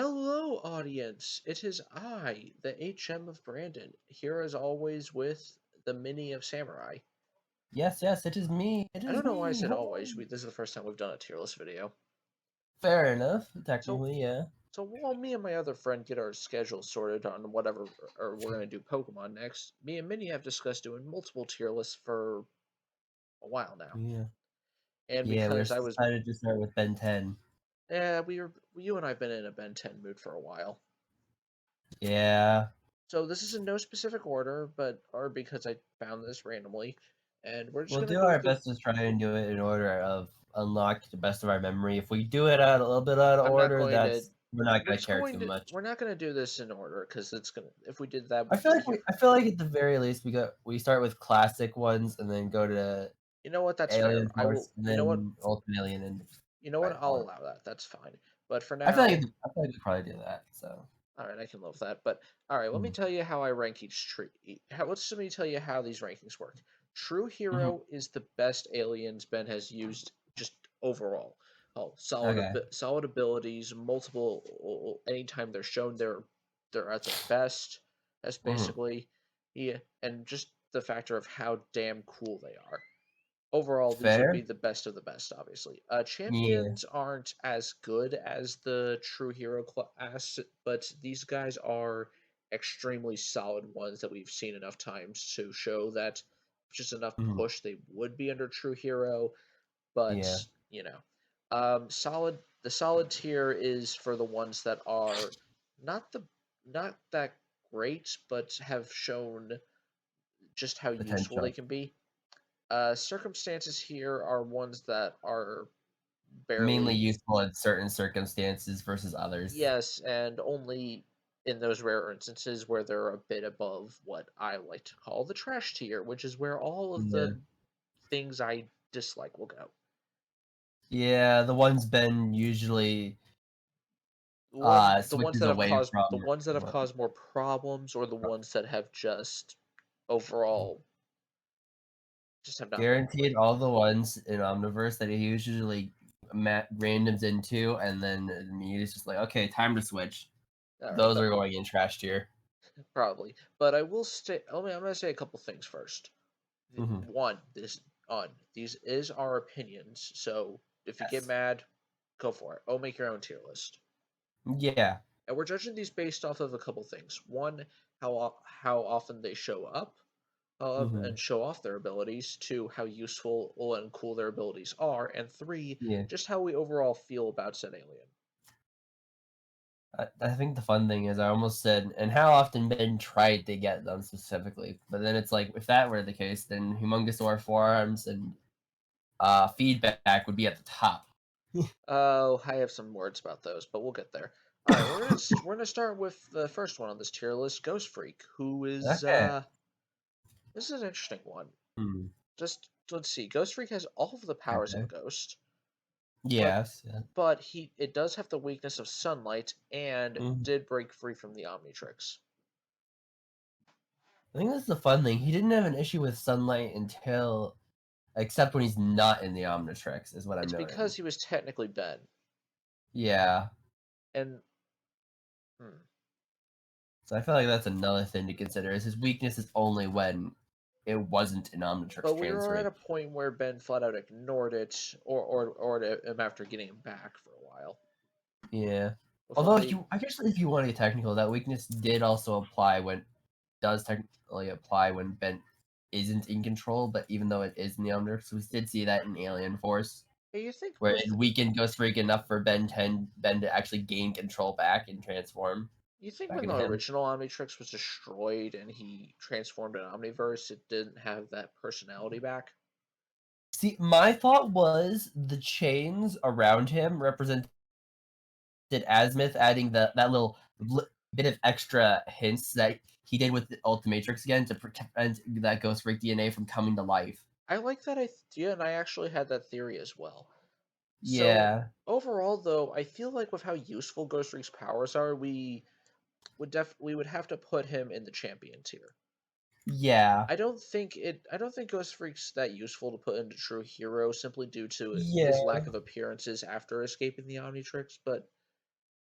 Hello, audience. It is I, the HM of Brandon, here as always with the Mini of Samurai. Yes, yes, it is me. It I is don't know why I me. said Hello. always. This is the first time we've done a tier list video. Fair enough. So, Technically, yeah. so while me and my other friend get our schedule sorted on whatever, or we're gonna do Pokemon next, me and Mini have discussed doing multiple tier lists for a while now. Yeah. And Yeah, we because I just was, decided to start with Ben 10. yeah, you and I've been in a Ben 10 mood for a while. Yeah. So this is in no specific order, or because I found this randomly, and we're just We'll gonna do go our through. best to try and do it in order of unlock to the best of our memory. If we do it out a little bit out of I'm not order, going to. that's we're not gonna care too much. We're not going to do this in order because it's gonna. If we did that, I we'd feel be like here. I feel like at the very least we start with classic ones and then go to You know what? That's fair. Alien I will. Force and You know what? then Ultimate Alien and You know what? right I'll order. allow that. That's fine. But for I feel like now, we could probably do that. So all right, I can live with that. But all right, let me mm. tell you how I rank each tree. Let's let me tell you how these rankings work. True Mhm. Hero is the best aliens Ben has used just overall. Oh, Okay. solid abilities, multiple. Anytime they're shown, they're at their best. That's Mhm. basically, yeah, and just the factor of how damn cool they are. Overall, these would be Fair. the best of the best, obviously. Yeah. Champions aren't as good as the true hero class, but these guys are extremely solid ones that we've seen enough times to show that just enough Mhm. push they would be under true hero. But Yeah. you know, solid. The solid tier is for the ones that are not the not that great, but have shown just how useful they Potential. can be. Circumstances here are ones that are Mainly barely, useful in certain circumstances versus others. yes, and only in those rare instances where they're a bit above what I like to call the trash tier, which is where all of Yeah. the things I dislike will go. Yeah, the ones Ben usually switches away The from. ones that have caused more problems, or the ones that have just overall just have not been Guaranteed great. all the ones in Omniverse that he usually randoms into, and then he's just like, okay, time to switch. All right, Those but are going in trash tier. probably. But I will say, I'm gonna say a couple things first. Hmm. One, this on these is our opinions, so if you get Yes. mad, go for it. Oh, make your own tier list. Yeah. And we're judging these based off of a couple things. One, how often they show up, Hmm. and show off their abilities. Two, how useful and cool their abilities are. And three, Yeah. just how we overall feel about said alien. I think the fun thing is I almost said, and how often Ben tried to get them specifically, but then it's like if that were the case, then Humongousaur forearms and feedback would be at the top. Oh, I have some words about those, but we'll get there. All right, we're gonna start with the first one on this tier list, Ghost Freak, who is Okay. this is an interesting one. Hmm. Just let's see. Ghost Freak has all of the powers of a Okay. ghost, but Yes. Yeah. it does have the weakness of sunlight and Mhm. did break free from the Omnitrix. I think that's the fun thing. He didn't have an issue with sunlight until, except when he's not in the Omnitrix, is what I'm It's noting. because he was technically Ben, Yeah. and hmm, So I feel like that's another thing to consider. Is his weakness is only when it wasn't an but Omnitrix we were at transferring. a point where Ben flat out ignored it, or him after getting him back for a while. Yeah. With Although if only you, I guess if you want to get technical, that weakness did also apply when does technically apply when Ben isn't in control, but even though it is in the Omnitrix, we did see that in Alien Force, hey, you think where with it weakened Ghost Freak enough for Ben to actually gain control back and transform You think back when in the him. original Omnitrix was destroyed and he transformed an Omniverse, it didn't have that personality back? See, my thought was the chains around him represented Azimuth, adding that little bit of extra hints that he did with the Ultimatrix again to prevent that Ghost Freak DNA from coming to life. I like that idea, and I actually had that theory as well. So Yeah, overall, though, I feel like with how useful Ghost Freak's powers are, we would have to put him in the champion tier. yeah, I don't think Ghost Freak's that useful to put into True Hero simply due to his yeah. lack of appearances after escaping the Omnitrix, but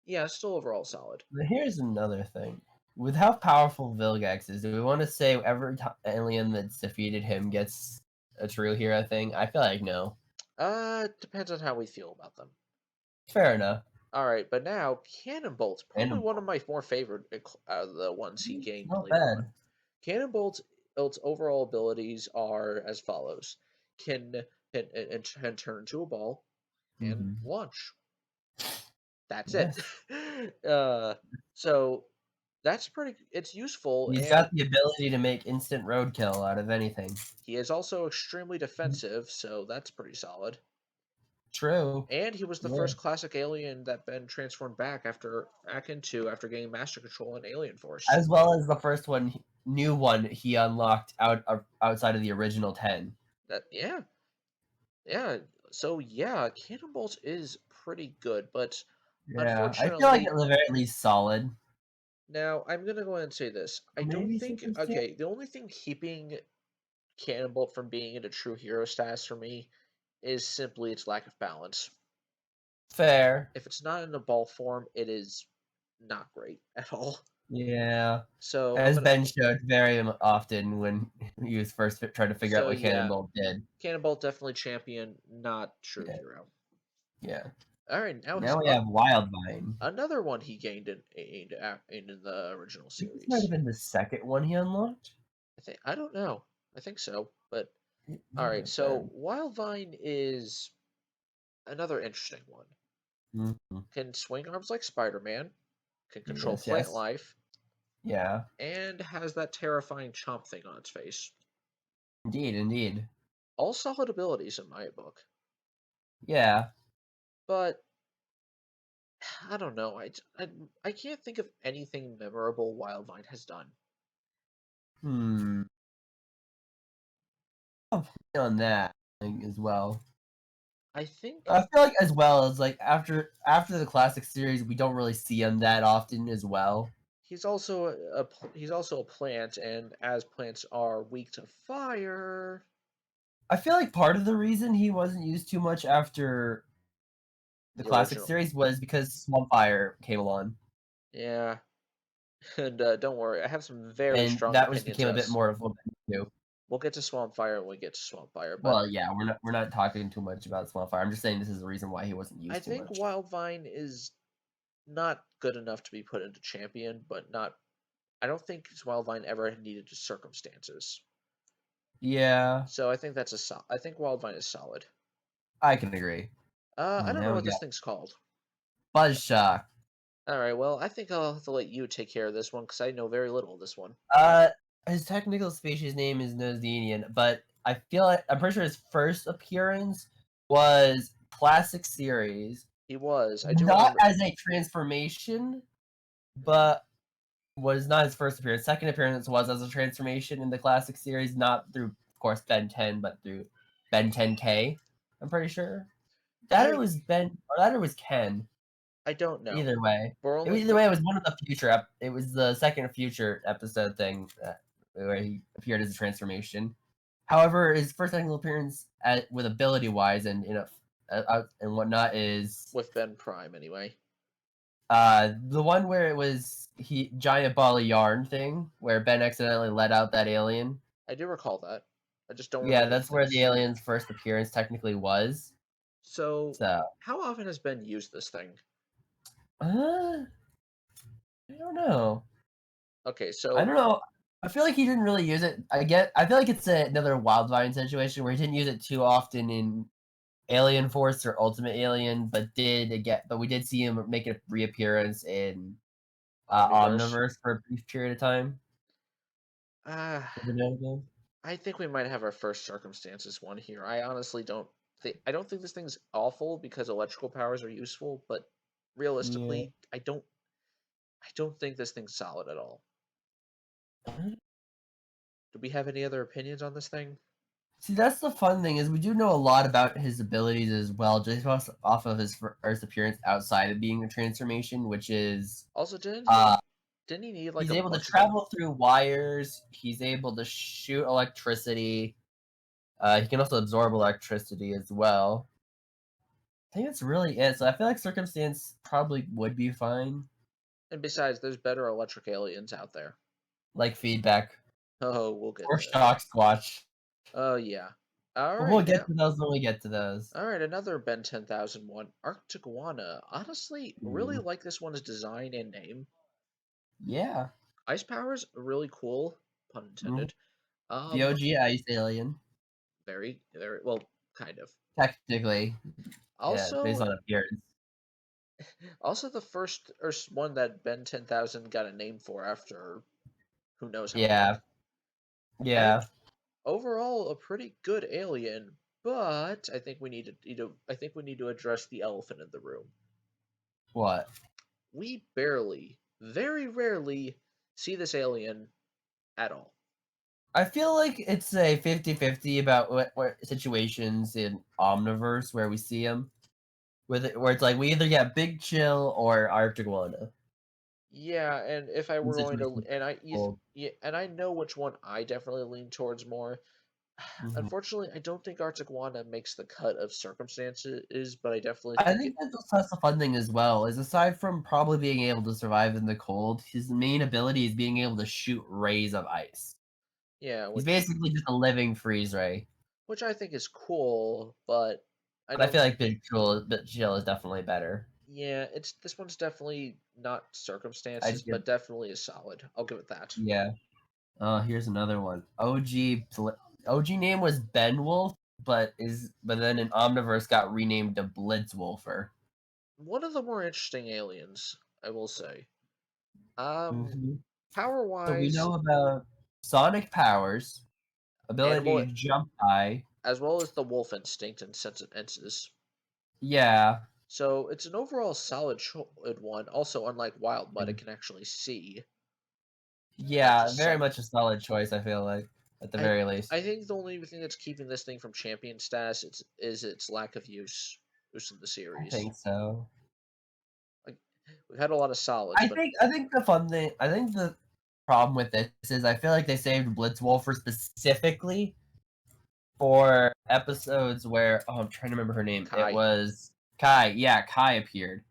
Yeah, still overall solid. But here's another thing. With how powerful Vilgax is, do we want to say every alien that's defeated him gets a true hero thing? I feel like no. Depends on how we feel about them. Fair enough. All right, but now Cannonbolt's probably And one of my more favorite out of the ones he gained not later on. bad. Cannonbolt's overall abilities are as follows: can turn into a ball and Hmm. launch. That's it. Yes. uh, so that's pretty. It's useful, He's and got the ability to make instant roadkill out of anything. he is also extremely defensive, so that's pretty solid. True. And he was the Yeah. first classic alien that Ben transformed back into after gaining master control in Alien Force. As well as the first one, new one he unlocked outside of the original 10. That yeah. So yeah, Cannonballs is pretty good, but Yeah, I feel like unfortunately, at the very least solid. now I'm gonna go ahead and say this. I don't Maybe think super stand. okay, the only thing keeping Cannonball from being into true hero status for me is simply its lack of balance. Fair. If it's not in a ball form, it is not great at all. Yeah. So I'm As gonna Ben showed very often when he was first trying to figure out so what yeah, Cannonball did. Cannonball definitely champion, not true Yeah. hero. Yeah. All right, now his Now we have Wildvine. another one he gained in the original I think this might have series. been the second one he unlocked. I don't know. I think so, but It all might right. have So been. Wildvine is another interesting one. Mhm. Can swing arms like Spider-Man, can control Yes, plant yes. life, Yeah. and has that terrifying chomp thing on its face. Indeed, indeed. All solid abilities in my book, Yeah. but I don't know. I can't think of anything memorable Wildvine has done. Hmm. On that thing as well. I think I feel like as well as like after the classic series, we don't really see him that often as well. he's also a plant, and as plants are weak to fire, I feel like part of the reason he wasn't used too much after the the classic original. series was because Swampfire came along, Yeah, and don't worry, I have some very and strong that was opinions became a bit as more of a too. we'll get to Swampfire when we get to Swampfire, but Well, yeah, we're not talking too much about Swampfire. I'm just saying this is the reason why he wasn't I used too think much. Wildvine is not good enough to be put into champion, but not. I don't think Wildvine ever needed to circumstances. Yeah, So I think I think Wildvine is solid. I can agree. I And don't know now we what this got thing's called. Buzzshock. All right, well, I think I'll have to let you take care of this one because I know very little of this one. Uh, his technical species name is Nosdinian, but I feel like I'm pretty sure his first appearance was classic series, He was. I do not remember. as a transformation, but was not his first appearance. Second appearance was as a transformation in the classic series, not through, of course, Ben 10, but through Ben 10K. I'm pretty sure that it I was Ben or that it was Ken. I don't know. Either way, We're it was only either way. It was one of the future. It was the second future episode thing where he appeared as a transformation. However, his first technical appearance with ability wise and and whatnot is with Ben Prime anyway. the one where it was he giant ball of yarn thing where Ben accidentally let out that alien. I do recall that. I just don't Yeah, remember the that's where the face. alien's first appearance technically was. So, So, how often has Ben used this thing? uh, I don't know. Okay, I so don't know. I feel like he didn't really use it. I feel like it's another Wildvine situation where he didn't use it too often in Alien Force or Ultimate Alien, but we did see him make a reappearance in Omniverse. Omniverse for a brief period of time. Uh, Every now and again. I think we might have our first circumstances one here. I honestly don't I don't think this thing's awful because electrical powers are useful, but Yeah. realistically, I don't think this thing's solid at all. Do we have any other opinions on this thing? See, that's the fun thing is we do know a lot about his abilities as well, just off of his first appearance outside of being a transformation, which is Also, uh didn't he need like he's a able to bunch of them? travel through wires. He's able to shoot electricity. He can also absorb electricity as well. I think that's really it. So I feel like Circumstance probably would be fine. And besides, there's better electric aliens out there. Like Feedback Oh, we'll get or there. Shock Squatch. Oh yeah. All But we'll right get now. to those when we get to those. All right, another Ben 10,001, Arctic-Iguana. Honestly, really Mm, like this one's design and name. yeah. Ice powers really cool, pun Mhm. intended. The OG Ice Alien. Very, very well, kind of. Technically. Yeah, based Also, on appearance. also the first one that Ben 10,000 got a name for after who knows how long. Yeah. And Yeah. overall, a pretty good alien. But I think we need to address the elephant in the room. What? We barely, very rarely, see this alien at all. I feel like it's a 50-50 about what situations in Omniverse where we see him. Where it's like we either get Big Chill or Arctic Iguana. Yeah, and if I In were going to, situations and I, cold. yeah, and I know which one I definitely lean towards more. Mhm. Unfortunately, I don't think Arctic-Iguana makes the cut of circumstances, but I definitely I think think it. that's the fun thing as well, is aside from probably being able to survive in the cold, his main ability is being able to shoot rays of ice. Yeah, He's which basically just a living freeze ray. I think is cool, but I But I feel don't. like Big Chill is definitely better. Yeah, it's this one's definitely not I'd circumstances, give but definitely is solid. I'll give it that. yeah. Here's another one. OG name was Benwolf, but then in Omniverse got renamed to Blitzwolfer. One of the more interesting aliens, I will say. Um, Mhm. power So we wise, know about sonic powers, animal ability to jump high. as well as the wolf instinct and sense of senses. Yeah. So it's an overall solid one. Also, unlike Wild Mud, it Mm. can actually see, not Yeah, just very sight. much a solid choice, I feel like, at the I very least. I think the only thing that's keeping this thing from champion status is its lack of use in the I series. think so. Like we've had a lot of solids, but I think the problem with this is I feel like they saved Blitzwolfer specifically for episodes where I'm trying to remember her name. It Kai. was Kai. Yeah, Kai appeared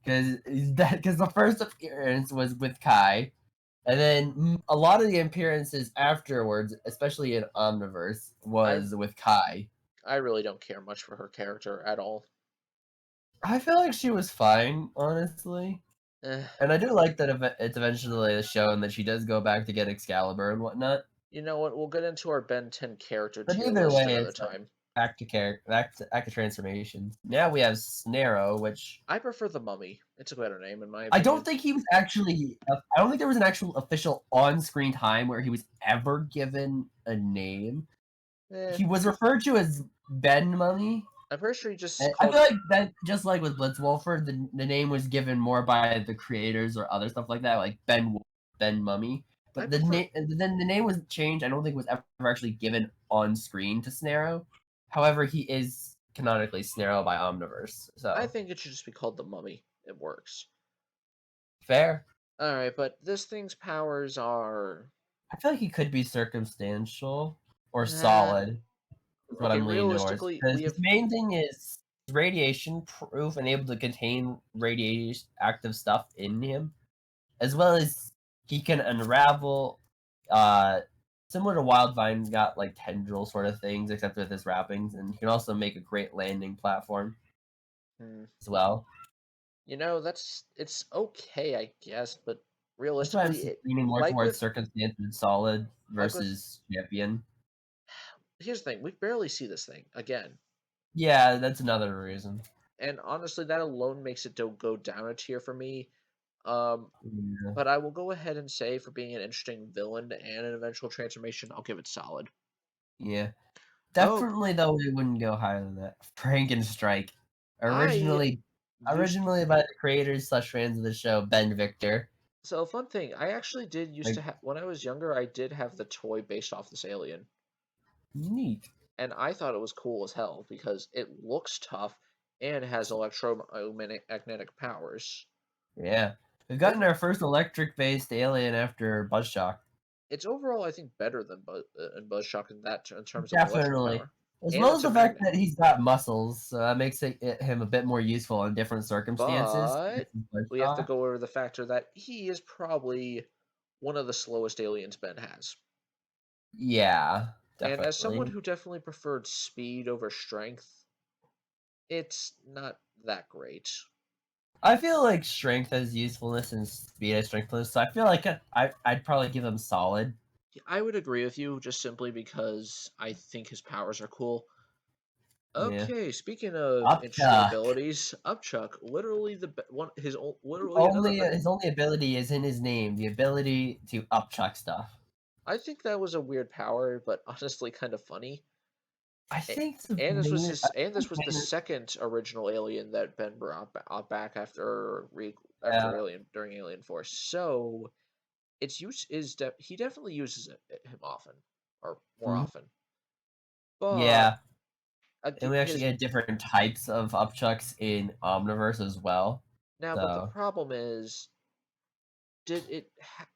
because the first appearance was with Kai, and then a lot of the appearances afterwards, especially in Omniverse, I was with Kai. I really don't care much for her character at all. I feel like she was fine, honestly. Eh, And I do like that it's eventually shown that she does go back to get Excalibur and whatnot. you know what? We'll get into our Ben 10 character But tier either list way, another it's like time. back to transformations. Now we have Snarrow, which I prefer the Mummy. It's a better name in my I don't opinion. think he was actually. I don't think there was an actual official on-screen time where he was ever given a name. Eh, He was referred to as Ben Mummy. I'm pretty sure he just And I called. feel like that, just like with Blitzwolfer, the name was given more by the creators or other stuff like that, like Ben Mummy. I But prefer. then the name was changed. I don't think it was ever actually given on screen to Snarrow. However, he is canonically Snarrow by Omniverse, I so think it should just be called the Mummy. It works. fair. All right, but this thing's powers are. I feel like he could be circumstantial or Uh, solid. Is what okay, I'm leaning towards realistically, because we his have. main thing is radiation proof and able to contain radiation active stuff in him, as well as he can unravel. Uh, Similar to Wildvine's got like tendril sort of things, except with his wrappings, and he can also make a great landing platform Hmm, as well. you know, it's okay, I guess, but That's why I'm realistically, leaning more like towards with circumstance and solid like with. versus champion. Here's the thing: we barely see this thing again, Yeah, that's another reason. and honestly, that alone makes it go down a tier for me. Um, Yeah. but I will go ahead and say, for being an interesting villain and an eventual transformation, I'll give it solid. Yeah. Oh, Definitely, though, we wouldn't go higher than that. Frankenstrike. I Originally used originally by the creators slash fans of the show, Ben Victor. so fun thing. I actually did used to Like, have when I was younger. I did have the toy based off this alien, neat. and I thought it was cool as hell because it looks tough and has electromagnetic powers. Yeah. We've gotten Over, our first electric-based alien after Buzzshock. it's overall, I think, better than Buzzshock in in terms of electric Definitely. power. As and well as it's a the fact magnet. that he's got muscles, so that makes him a bit more useful in different circumstances. But we have to go over the factor that he is probably one of the slowest aliens Ben has. Yeah, And as someone definitely. who definitely preferred speed over strength, it's not that great. I feel like strength has usefulness and speed has strengthless, so I feel like I'd probably give him solid. I would agree with you just simply because I think his powers are cool. Yeah. Okay, speaking of interesting Upchuck. abilities, Upchuck, literally one His literally another only bit. his only ability is in his name, the ability to upchuck stuff. I think that was a weird power, but honestly kind of funny. I A- think the And this was main, I the think second original alien that Ben brought back after yeah. Alien during Alien Force. So its use is he definitely uses him often or more Mhm. often. But Yeah, and we actually his get different types of upchucks in Omniverse as well. now, but the So problem is,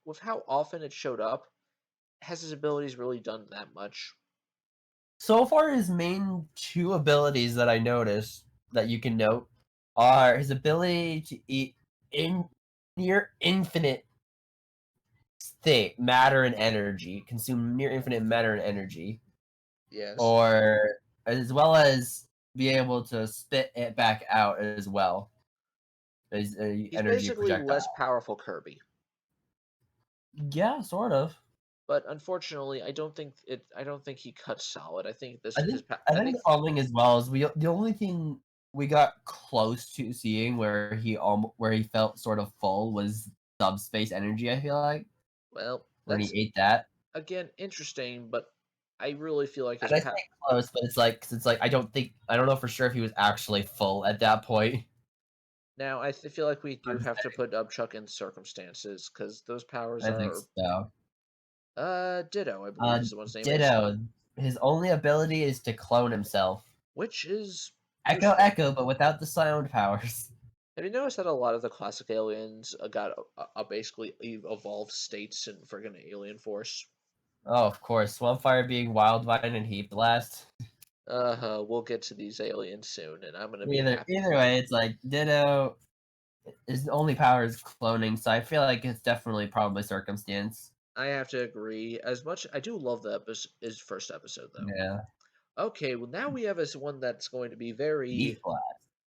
with how often it showed up, has his abilities really done that much? so far his main two abilities that I noticed that you can note are his ability to eat in near infinite state matter and energy, consume near infinite matter and energy, Yes. or as well as be able to spit it back out as well as a He's energy basically projectile. less powerful Kirby. Yeah, sort of. But unfortunately, I don't think he cuts solid. I think I think I think the following as well is the only thing we got close to seeing where he felt sort of full was subspace energy. I feel like well, when that's he ate that, again interesting, but I really feel like his and I say close, but it's like I don't know for sure if he was actually full at that point. now feel like we Hard do to have to say. put Upchuck in circumstances because those powers I think are so. Ditto, I believe Uh, is the one's name is, Ditto. His only ability is to clone himself. which is Echo, useful. echo, but without the sound powers. Have you noticed that a lot of the classic aliens got basically evolved states in friggin' Alien Force? Oh, of course. Swampfire being Wildvine and Heat Blast. We'll get to these aliens soon, and I'm gonna be Either happy. either way, it's like Ditto. His only power is cloning, so I feel like it's definitely probably circumstance. I have to agree. As much I do love the his first episode though. Yeah. Okay, well now we have this one that's going to be very. Heat Blast.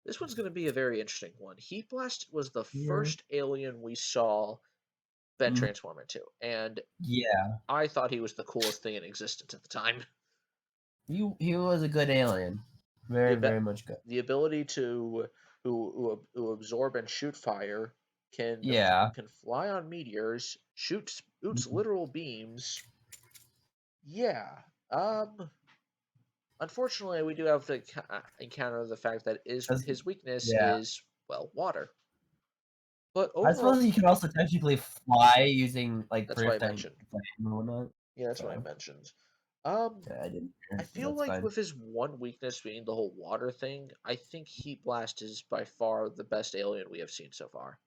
This one's going to be a very interesting one. Heat Blast was the Yeah. first alien we saw Ben Mhm. transform into, and Yeah. I thought he was the coolest thing in existence at the time. He was a good alien. Very, The very much good. the ability to who absorb and shoot fire Yeah. can fly on meteors, shoots Mhm. literal beams. Yeah. Um. Unfortunately, we do have to encounter the fact that is 'Cause his weakness yeah. is well water. But I overall, suppose you can also technically fly using like that's what I Projectile mentioned. Flame and whatnot. Yeah, that's what I So mentioned. Um, yeah, I didn't I hear, but feel that's like fine. with his one weakness being the whole water thing, I think Heat Blast is by far the best alien we have seen so far.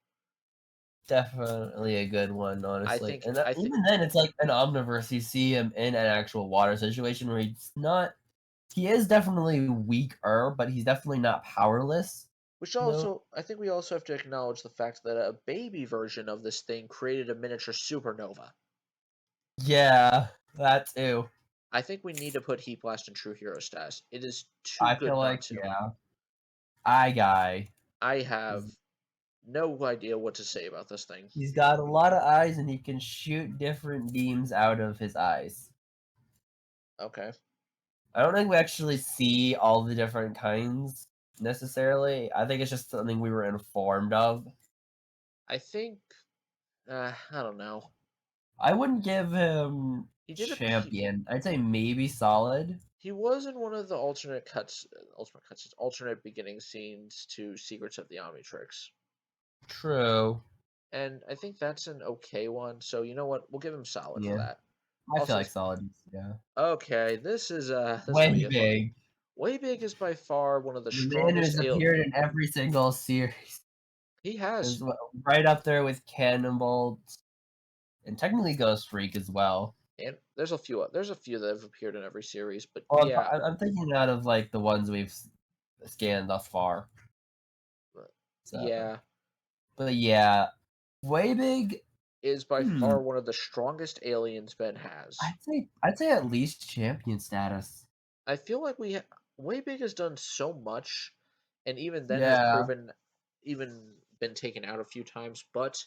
Definitely a good one, honestly. And I think even then, it's like an Omniverse. You see him in an actual water situation where he's not. He is definitely weaker, but he's definitely not powerless. No. I think we also have to acknowledge the fact that a baby version of this thing created a miniature supernova. Yeah, that too. I think we need to put Heat Blast in True Hero status. It is too I feel good not like to. yeah, Eye Guy. I have no idea what to say about this thing. He's got a lot of eyes, and he can shoot different beams out of his eyes. Okay. I don't think we actually see all the different kinds necessarily. I think it's just something we were informed of. I think I don't know. I wouldn't give him He did a champion. I'd say maybe solid. he was in one of the alternate beginning scenes to Secrets of the Omnitrix. True. And I think that's an okay one. So you know what? We'll give him solid for Yeah. that. I feel Also, like solid. Yeah. okay, this is gonna Way get fun. big. Way Big is by far one of the The man strongest who's appeared in every single series. he has. Is right up there with Cannonbolt and technically Ghost Freak as well. And there's a few that have appeared in every series, but Well, yeah, I'm thinking out of like the ones we've scanned thus far. but So, yeah, but yeah, way big. is by Hmm. far one of the strongest aliens Ben has. I'd say at least champion status. I feel like Waybig has done so much, and even then has Yeah. proven, even been taken out a few times, but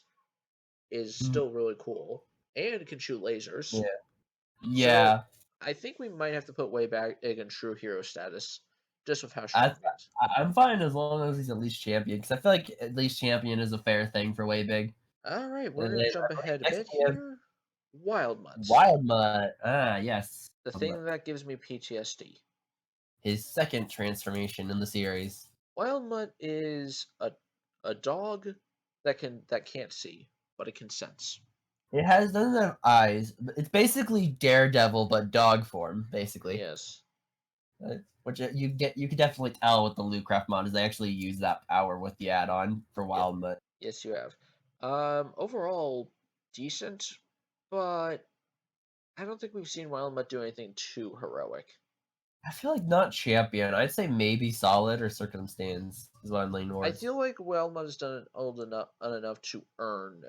is Mm, still really cool and can shoot lasers. yeah. So Yeah. I think we might have to put Waybig in true hero status, just with how I, strong he is. I'm fine as long as he's at least champion because I feel like at least champion is a fair thing for way big. All right, we're And then gonna jump I believe ahead a next bit we have here. Wild Mutt, Wild Mutt. Ah, yes. the Wild thing Mutt. that gives me PTSD. His second transformation in the series. Wild Mutt is a dog that can't see, but it can sense. It doesn't have eyes. But it's basically Daredevil but dog form, basically. Yes, Which you could definitely tell with the Lootcraft mod is they actually use that power with the add-on for yeah, Wild Mutt. yes, you have. Overall decent, but I don't think we've seen Wild Mutt do anything too heroic. I feel like not champion. I'd say maybe solid or circumstance is what I'm leaning I towards. feel like Wild Mutt has done enough to earn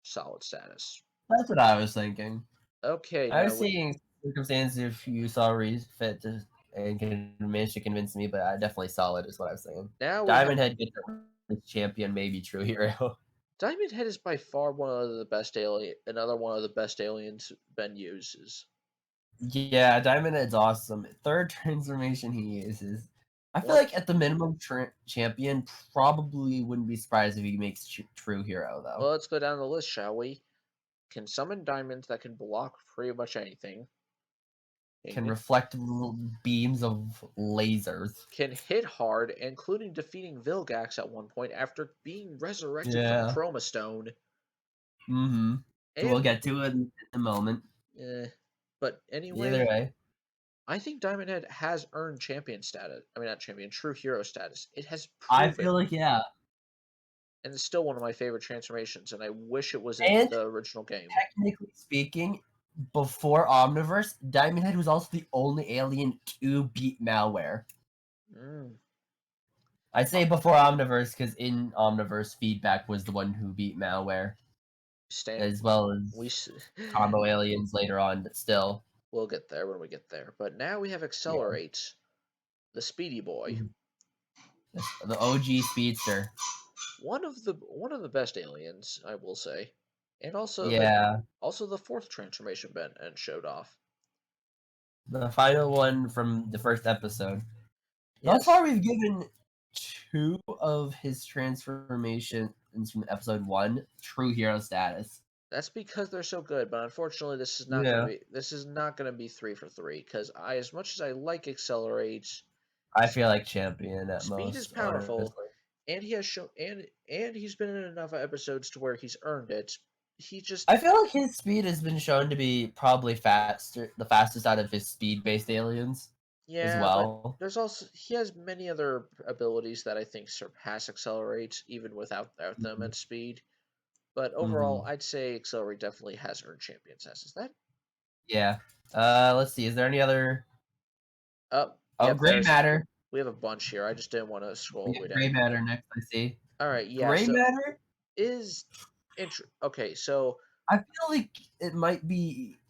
solid status. That's what I was thinking. Okay, I now was seeing circumstance if you saw fit to and can manage to convince me, but definitely solid is what I was saying. now we have Diamond Head gets a champion, maybe true hero. Diamond Head is by far one of the best another one of the best aliens Ben uses. Yeah, Diamond Head's awesome. Third transformation he uses. I feel One, like at the minimum, champion probably wouldn't be surprised if he makes true hero though. well, let's go down the list, shall we? Can summon diamonds that can block pretty much anything. Can Can reflect beams of lasers. can hit hard, including defeating Vilgax at one point after being resurrected from Yeah. Chroma Stone. Mm-hmm. We'll And get to it in a moment. eh, but Either anyway, way, I think Diamond Head has earned champion status. I mean, not champion, true hero status. It has I proven, feel like yeah. and it's still one of my favorite transformations. And I wish it was in And the original game. technically speaking, before Omniverse, Diamond Head was also the only alien to beat Malware. Mm. I'd say before Omniverse, because in Omniverse, Feedback was the one who beat Malware, Stand, as well we as Combo Aliens later on, but still. we'll get there when we get there. But now we have Yeah. Accelerate, the Speedy Boy, Mhm. The OG Speedster. one of the best aliens, I will say, and Yeah. also the fourth transformation Ben and showed off. The final one from the first episode. Thus Yes, far, we've given two of his transformations from episode one true hero status. that's because they're so good. But unfortunately, Yeah. this is not gonna be 3 for 3 because I, as much as I like Accelerate, I feel like champion at speed is most, powerful, honestly. and he has shown and he's been in enough episodes to where he's earned it. He just I feel like his speed has been shown to be probably the fastest out of his speed-based aliens as Yeah, but well. there's also he has many other abilities that I think surpass Accelerate even without them Mhm. at speed. But overall, Mhm. I'd say Accelerate definitely has earned champion status. Is that? Yeah. Let's see. Is there any other? Oh, Yep. gray matter. We have a bunch here. I just didn't want to scroll all We the way have gray down. matter next. I see. All right. Yeah. Gray So matter. is okay. So I feel like it might be.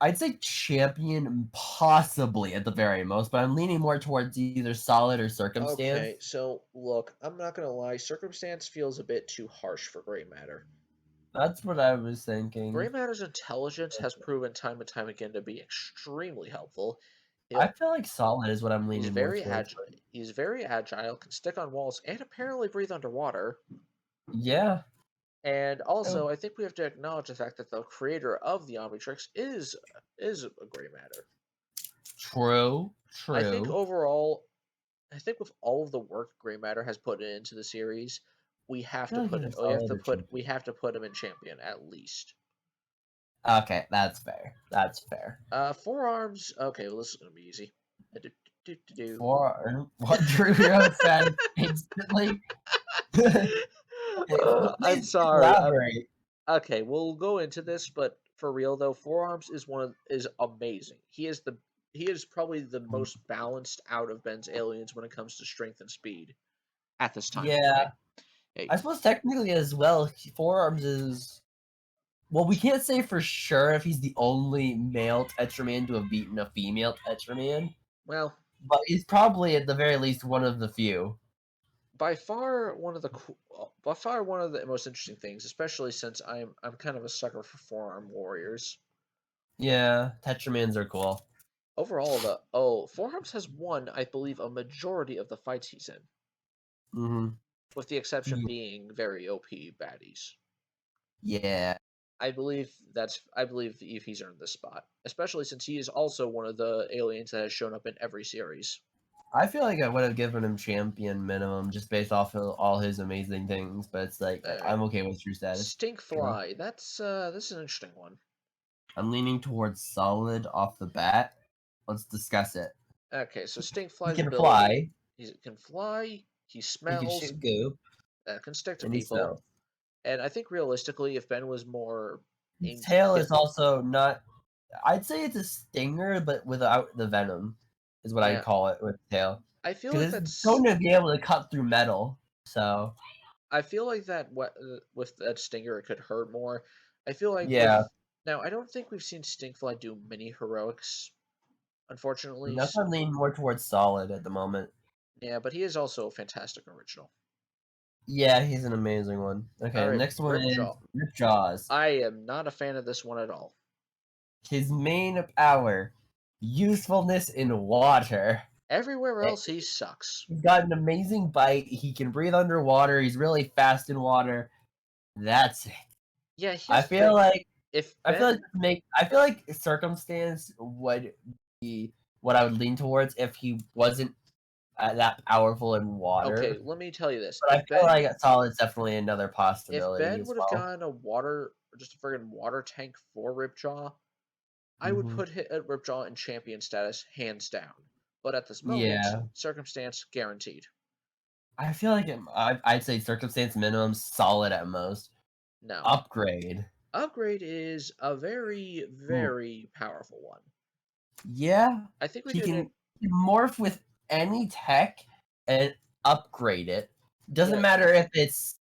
I'd say champion possibly at the very most, but I'm leaning more towards either solid or circumstance. okay. So look, I'm not gonna lie. Circumstance feels a bit too harsh for gray matter. That's what I was Gray thinking. matter's intelligence has proven time and time again to be extremely helpful. I He'll feel like solid is what I'm He's leaning more very towards. agile. He's very agile, can stick on walls, and apparently breathe underwater. Yeah. And Oh, also, I think we have to acknowledge the fact that the creator of the Omnitrix is a gray matter. true. I think True. overall, I think with all of the work Gray Matter has put into the series, I feel like either solid or we champion. have to put him in champion at least. Okay, that's fair. That's fair. Forearms. Okay, well, this is gonna be easy. Do-do-do-do-do. For what Drew Hero said instantly. Okay, I'm please sorry. elaborate. Okay, we'll go into this, but for real though, Forearms is amazing. He is probably the most balanced out of Ben's aliens when it comes to strength and speed at this time Yeah, anyway. Hey, I suppose technically as well, Forearms is. Well, we can't say for sure if he's the only male Tetraman to have beaten a female Tetraman, well, but he's probably at the very least one of the few. by far one of the most interesting things, especially since I'm kind of a sucker for forearm warriors. Yeah, Tetramans are cool. Overall, Forearms has won, I believe, a majority of the fights he's in, Hmm. with the exception being very OP baddies. Yeah. I believe he's earned this spot, especially since he is also one of the aliens that has shown up in every series. I feel like I would have given him champion minimum just based off of all his amazing things, but it's like All right, I'm okay with true status. Stinkfly. This is an interesting one. I'm leaning towards solid off the bat. Let's discuss it. Okay, so He Stinkfly's can ability: fly, he can fly, he he can smells, shoot goo, can stick to and he people, smells. and I think realistically, if Ben was more His aimed to tail kill, is also not. I'd say it's a stinger, but without the venom, is what I'd yeah, call it with tail. I feel like Because it's that's going to be able to cut through metal. So I feel like with that stinger it could hurt more. I feel like yeah, I don't think we've seen Stinkfly do many heroics, unfortunately. that's why I'm leaning more towards solid at the moment. Yeah, but he is also a fantastic original. Yeah, he's an amazing one. All Okay, the right, next one is Ripjaw. Ripjaws. I am not a fan of this one at all. His main power, usefulness in water. Everywhere Eh, else he sucks. He's got an amazing bite. He can breathe underwater. He's really fast in water. That's it. Yeah, here's I the feel thing. like If I Ben, feel like circumstance would be what I would lean towards if he wasn't that powerful in okay, water. let me tell you this. But I feel like solid's definitely another If possibility Ben as would have well. gotten a water, just a friggin' water tank for Ripjaw, I would Hmm. put Ripjaw in champion status hands down. But at this moment, Yeah, circumstance guaranteed. I feel like I'd say circumstance minimum, solid at most. No. Upgrade. Upgrade is a very, Ooh, very powerful one. yeah, I think we he did can it. morph with any tech and upgrade it. Doesn't Yeah, matter if it's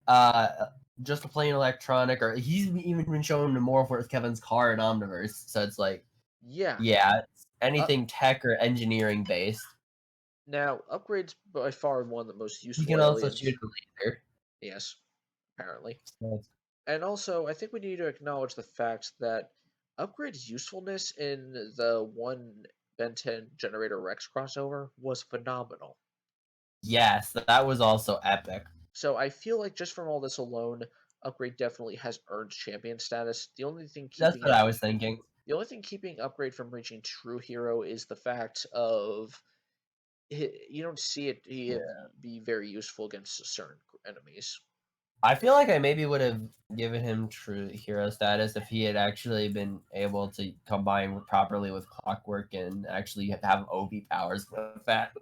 just a plain electronic or he's even been shown to morph with Kevin's car in Omniverse. So it's like, yeah. yeah, it's Uh, anything tech or engineering based. Now, upgrade's by far one of the most He useful can also shoot aliens. a laser. Yes, apparently. So And also, I think we need to acknowledge the fact that Upgrade's usefulness in the one Ben 10 Generator Rex crossover was phenomenal. yes, that was also epic. So I feel like just from all this alone, Upgrade definitely has earned champion status. That's what I was thinking. The only thing keeping Upgrade from reaching true hero is the fact of you don't see it he Yeah. be very useful against certain enemies. I feel like I maybe would have given him true hero status if he had actually been able to combine properly with clockwork and actually have OP powers with that.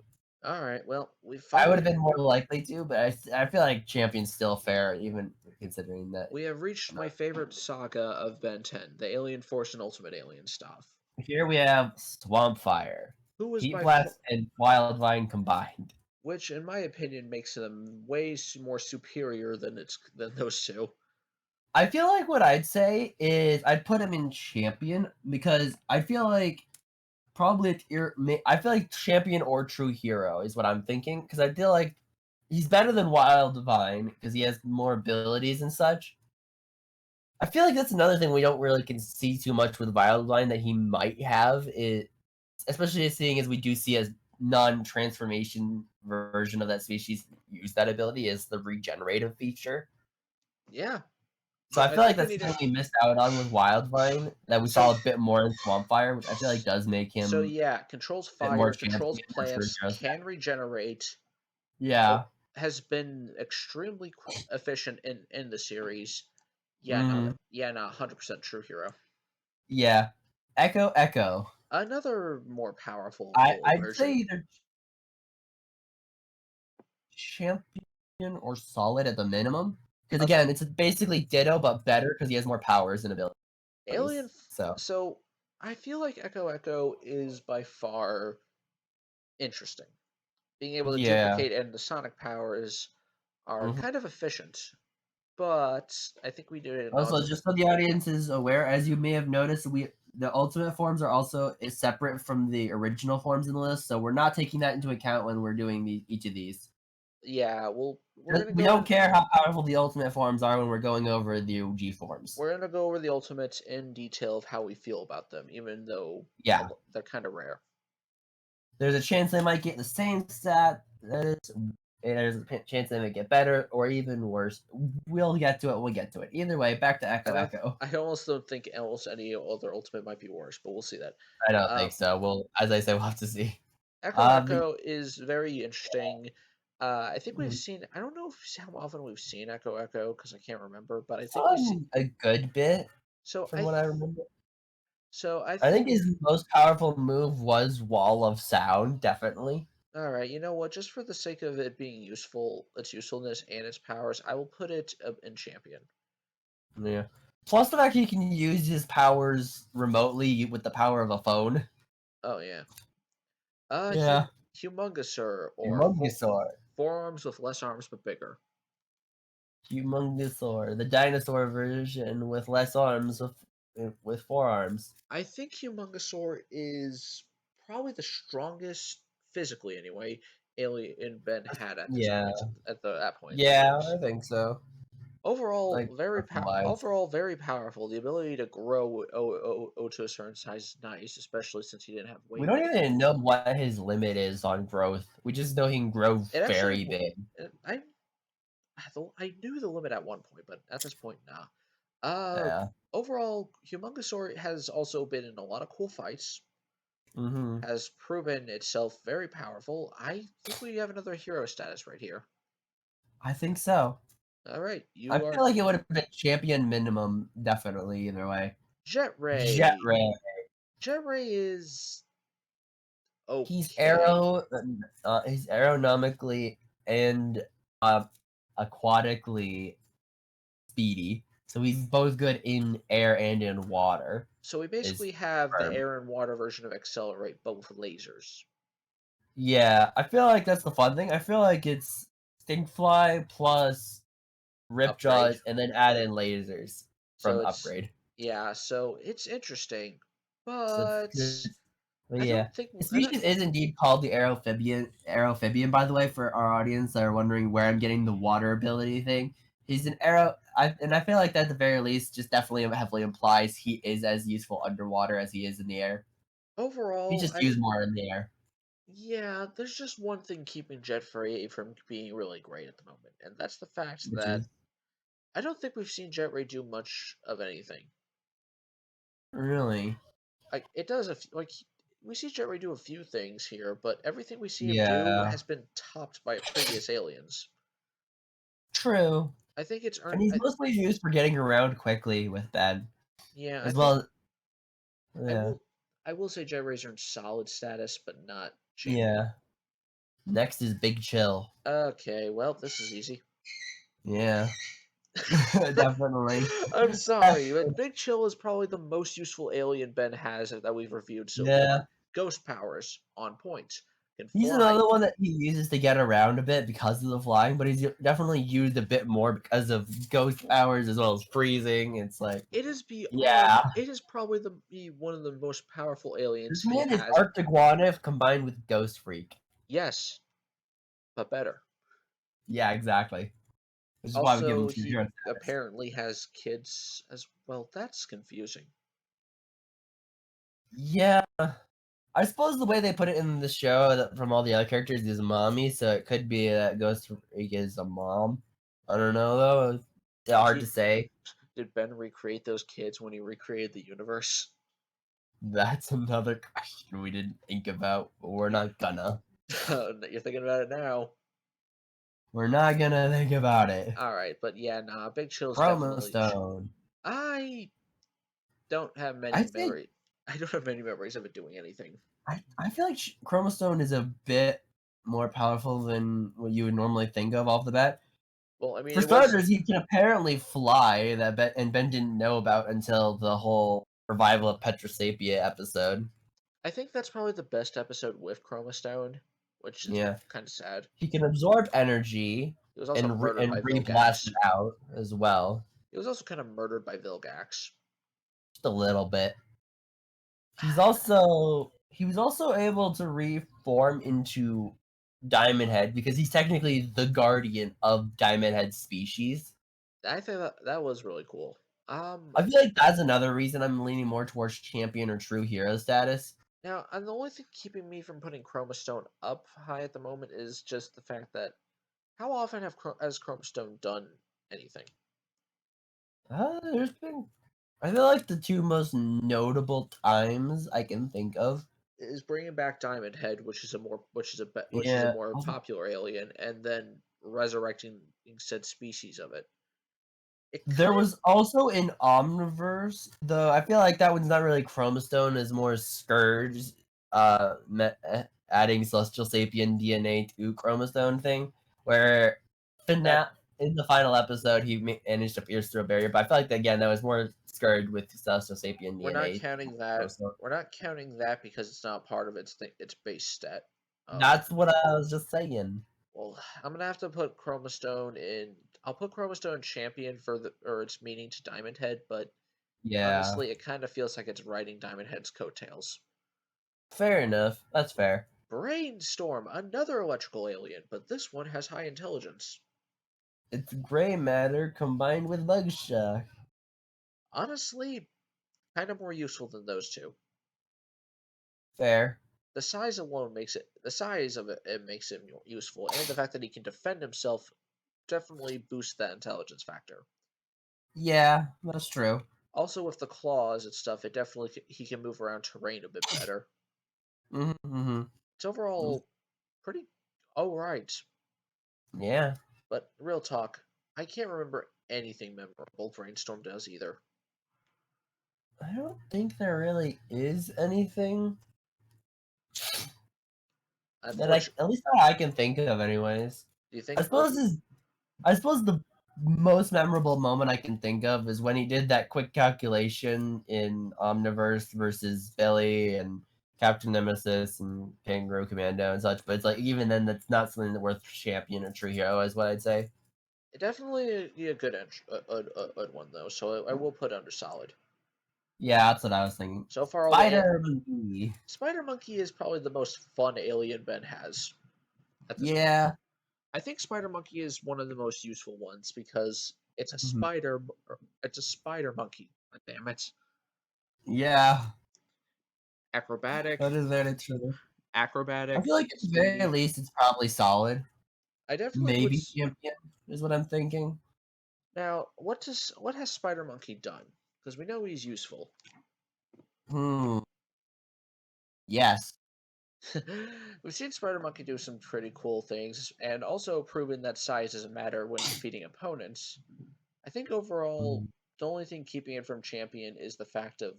All right, well, I would have been more likely to, but I feel like champion's still fair, even considering that. we have reached my favorite saga of Ben 10, the Alien Force and Ultimate Alien stuff. Here we have Swampfire, Who was Heat by Blast, and Wildvine combined. which in my opinion makes them way more superior than those two. I feel like what I'd say is I'd put him in champion because I feel like probably I feel like champion or true hero is what I'm thinking because I feel like he's better than Wildvine because he has more abilities and such. I feel like that's another thing we don't really can see too much with Wildvine that he might have is especially seeing as we do see as non-transformation version of that species use that ability is the regenerative feature. Yeah, So I I feel like think we that's need to. something we missed out on with Wildvine that we So saw a bit more in Swampfire, which I feel like does make so him yeah, controls a bit more fire, controls champion or true plants, hero can status. regenerate. Yeah. Has been extremely efficient in the series. Mm, Yeah, no, 100% true hero. yeah. Echo Echo. Another more powerful I'd say version. either champion or solid at the minimum. Because Of again, it's basically Ditto but better because he has more powers and abilities. Alien So So I feel like Echo Echo is by far interesting. Being able to yeah. duplicate and the sonic powers are Mhm. kind of efficient, but I think we did it Also, on. just so the audience is aware, as you may have noticed, the ultimate forms are also is separate from the original forms in the list, so we're not taking that into account when we're doing each of these. Yeah, we're gonna We go don't in. care how powerful the ultimate forms are when we're going over the OG forms. We're gonna go over the ultimates in detail of how we feel about them, even though Yeah, they're kind of rare. there's a chance they might get the same stat. There's a chance they might get better or even worse. We'll get to it. We'll get to it. Either way, back to Echo And Echo. I almost don't think almost any other ultimate might be worse, but we'll see that. I don't Um, think so. Well, as I said, we'll have to see. Echo But Echo is very interesting. I think we've seen. I don't know how often we've seen Echo Echo because I can't remember, but I think we see. fun a good bit So from what I remember. I I think think. his most powerful move was Wall of Sound, definitely. All right, you know what? Just for the sake of it being useful, its usefulness and its powers, I will put it in champion. Yeah. Plus the fact he can use his powers remotely with the power of a phone. Oh yeah. Yeah. Humongouser or Humongousaur. forearms with less arms but bigger. Humongousaur. The dinosaur version with less arms with forearms. I think Humongousaur is probably the strongest physically anyway alien Ben had at this Yeah. point at that point in the Yeah, series. I think so. Overall, Like wise. very powerful. The ability to grow to a certain size is nice, especially since he didn't have We weight don't limits. even know what his limit is on growth. We just know he can grow It actually, very big. I knew the limit at one point, but at this point, nah. Uh, Yeah. Overall, Humongousaur has also been in a lot of cool fights. Mm-hmm. Has proven itself very powerful. I think we have another hero status right here. I think so. All right, I you feel are like it would have been champion minimum, definitely, either way. Jet Jet Ray. Ray. Jet Ray is He's okay. he's aeronomically and uh, aquatically speedy. So he's both good in air and in water. So we Is basically have the firm. air and water version of Accelerate, but with lasers. Yeah, I feel like that's the fun thing. I feel like it's Stinkfly plus Upgrade. Ripjaws and then add in lasers So from it's upgrade. yeah. So it's interesting, So it's but good. But I yeah, don't think the I don't. species is indeed called the Aerophibian. Aerophibian, by the way, for our audience that are wondering where I'm getting the water ability thing. He's an arrow, and I feel like that at the very least just definitely heavily implies he is as useful underwater as he is in the air. He's Overall, just used more in the air. yeah, there's just one thing keeping Jet Free from being really great at the moment, and that's the fact Which that is I don't think we've seen Jet Ray do much of anything. really, Like it does we see Jet Ray do a few things here, but everything we see him do yeah, has been topped by previous aliens. true. I think it's And earned. he's mostly used for getting around quickly with Ben, Yeah, I as think well as I yeah, will. I will say Jet Ray's earned solid status, but not champion. yeah. Next is Big Chill. Okay, well this is easy. Yeah, definitely. I'm sorry, but Big Chill is probably the most useful alien Ben has that we've reviewed so Yeah. far. Ghost powers on point. Can He's fly. another one that he uses to get around a bit because of the flying, but he's definitely used a bit more because of ghost powers as well as freezing. It's like, yeah, It is probably be one of the most powerful aliens this he man is has. Arctic combined with Ghost Freak. Yes, but better. Yeah, exactly. Which is why we give him Also, two he zero status. apparently has kids as well. That's confusing. Yeah, I suppose the way they put it in the show that from all the other characters is mommy, so it could be that Ghost Freak is a mom. I don't know though. It's hard to He, say. did Ben recreate those kids when he recreated the universe? That's another question we didn't think about, but we're not gonna. You're thinking about it now. We're not gonna think about it. All right, but yeah, nah. Big Chill's Chroma definitely. Stone. I don't have I many think memory. I don't have many memories of it doing anything. I feel like Chroma Stone is a bit more powerful than what you would normally think of off the bat. Well, I mean, For it was starters, he can apparently fly that Ben didn't know about until the whole revival of Petrosapia episode. I think that's probably the best episode with Chroma Stone, which is Yeah. kind of sad. He can absorb energy He was also murdered by re-blast Vilgax. it out as well. He was also kind of murdered by Vilgax. Just a little bit. He was also able to reform into Diamond Head because he's technically the guardian of Diamond Head species. I think that was really cool. I feel like that's another reason I'm leaning more towards champion or true hero status. Now, and the only thing keeping me from putting Chroma Stone up high at the moment is just the fact that how often has Chroma Stone done anything? There's been, I feel like the two most notable times I can think of Is bringing back Diamond Head, which is a more Yeah. popular alien, and then resurrecting said species of it. There was also in Omniverse, though I feel like that one's not really Chroma Stone, is more Scourge, adding Celestial Sapien DNA to Chroma Stone thing, where in the final episode he managed to pierce through a barrier. But I feel like again that was more Scourge with Celestial Sapien DNA. We're not counting that. We're not counting that because it's not part of its base stat. That's what I was just saying. Well, I'm gonna have to put Chroma Stone in. I'll put Chroma Stone champion for its meaning to Diamond Head, but honestly, it kind of feels like it's riding Diamond Head's coattails. Fair enough. That's fair. Brainstorm, another electrical alien, but this one has high intelligence. It's gray matter combined with Bugshock. Honestly, kind of more useful than those two. Fair. The size alone makes it. The size of it makes him useful, and the fact that he can defend himself definitely boosts that intelligence factor. Yeah, that's true. Also, with the claws and stuff, he can move around terrain a bit better. It's overall pretty alright. Yeah. But real talk, I can't remember anything memorable Brainstorm does either. I don't think there really is anything that at least that I can think of, anyways. Do you think? I suppose the most memorable moment I can think of is when he did that quick calculation in Omniverse versus Billy and Captain Nemesis and Kangaroo Commando and such. But it's like even then, that's not something that worth champion or true hero, is what I'd say. It definitely a good one though, so I will put under solid. Yeah, that's what I was thinking. So far, Spider Monkey. Spider Monkey is probably the most fun alien Ben has. Yeah. Point. I think Spider Monkey is one of the most useful ones because it's a spider. It's a spider monkey. Damn it. Yeah. Acrobatic. That is very true. Acrobatic. I feel like at the very least, it's probably solid. I definitely maybe champion is what I'm thinking. Now, what has Spider Monkey done? Because we know he's useful. Yes. We've seen Spider Monkey do some pretty cool things, and also proven that size doesn't matter when defeating opponents. I think overall, the only thing keeping it from champion is the fact of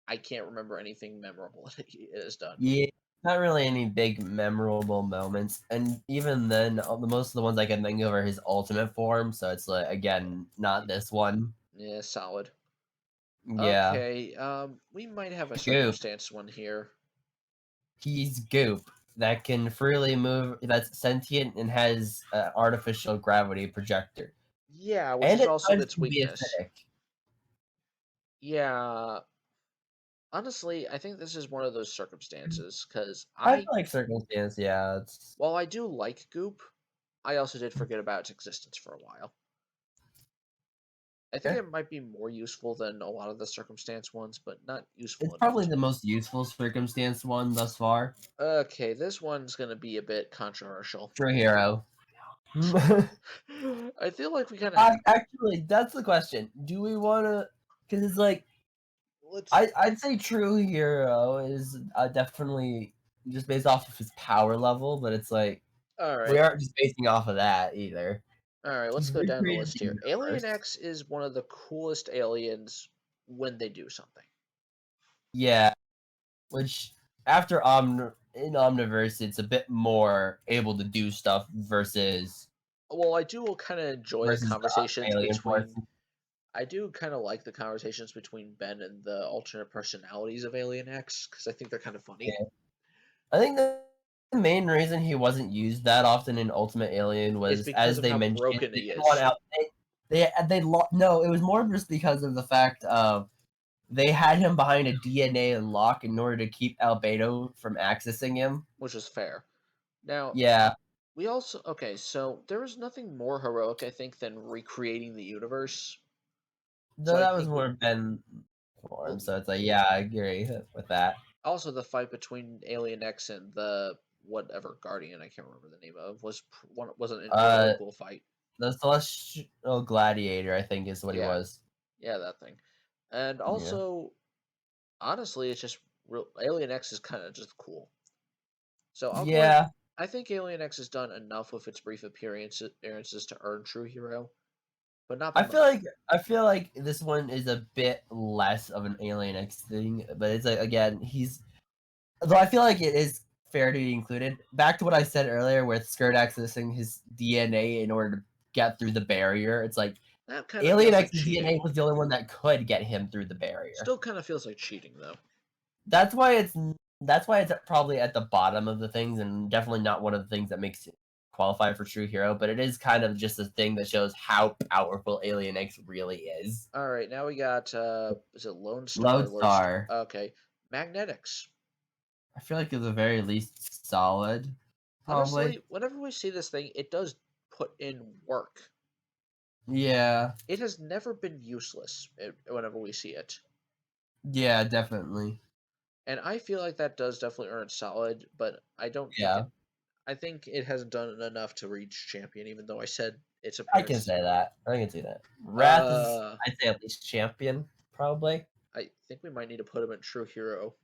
I can't remember anything memorable that he has done. Yeah, not really any big memorable moments, and even then, most of the ones I can think of are his ultimate form. So it's like again, not this one. Yeah, solid. Yeah. Okay. We might have a circumstance one here. He's Goop that can freely move. That's sentient and has an artificial gravity projector. Yeah, which is also its weakness. Yeah. Honestly, I think this is one of those circumstances because I like circumstance. Yeah. While I do like Goop, I also did forget about its existence for a while. I think it might be more useful than a lot of the circumstance ones, but not useful. It's probably the most useful circumstance one thus far. Okay, this one's gonna be a bit controversial. True hero. I feel like we kind of actually. That's the question. Do we want to? Because it's like, I'd say true hero is definitely just based off of his power level, but it's like, we aren't just basing off of that either. Alright, let's go down the list here. Alien X is one of the coolest aliens when they do something. Yeah. Which, after in Omniverse, it's a bit more able to do stuff versus... Well, I do kind of enjoy the conversations between... I do kind of like the conversations between Ben and the alternate personalities of Alien X because I think they're kind of funny. Yeah. I think the main reason he wasn't used that often in Ultimate Alien Is was, because as of they how mentioned, broken they he didn't want is. out. No, it was more just because of the fact of they had him behind a DNA lock in order to keep Albedo from accessing him. Which is fair. Now, Yeah, we also okay, so there was nothing more heroic, I think, than recreating the universe. So though I that was think more Ben for him. well, So it's like, yeah, I agree with that. also the fight between Alien X and the whatever Guardian I can't remember the name of was a really Uh, cool fight. the Celestial Gladiator, I think, is what he Yeah, was. yeah, that thing. And Yeah. also, honestly, it's just Alien X is kind of just cool. So I'll go ahead. Yeah, I think Alien X has done enough with its brief appearances to earn True Hero, but not by I feel much. like I feel like this one is a bit less of an Alien X thing, but it's like, again, he's though I feel like it is fair to be included. Back to what I said earlier, with Skirt accessing his DNA in order to get through the barrier. It's like That kind of Alien feels like X's cheating. DNA was the only one that could get him through the barrier. Still kind of feels like cheating, though. That's why it's probably at the bottom of the things, and definitely not one of the things that makes it qualify for True Hero. But it is kind of just a thing that shows how powerful Alien X really is. All right, now we got is it Lone Star or Lodestar? Lodestar, Okay, Magnetics. I feel like, is the very least solid, probably. Honestly, whenever we see this thing, it does put in work. Yeah, It has never been useless whenever we see it. yeah, definitely. And I feel like that does definitely earn solid, but I don't think Yeah, it. I think it hasn't done enough to reach champion, even though I said its I can appearance. say that. I can see that. Wrath is, Uh, I'd say, at least champion, probably. I think we might need to put him in True Hero.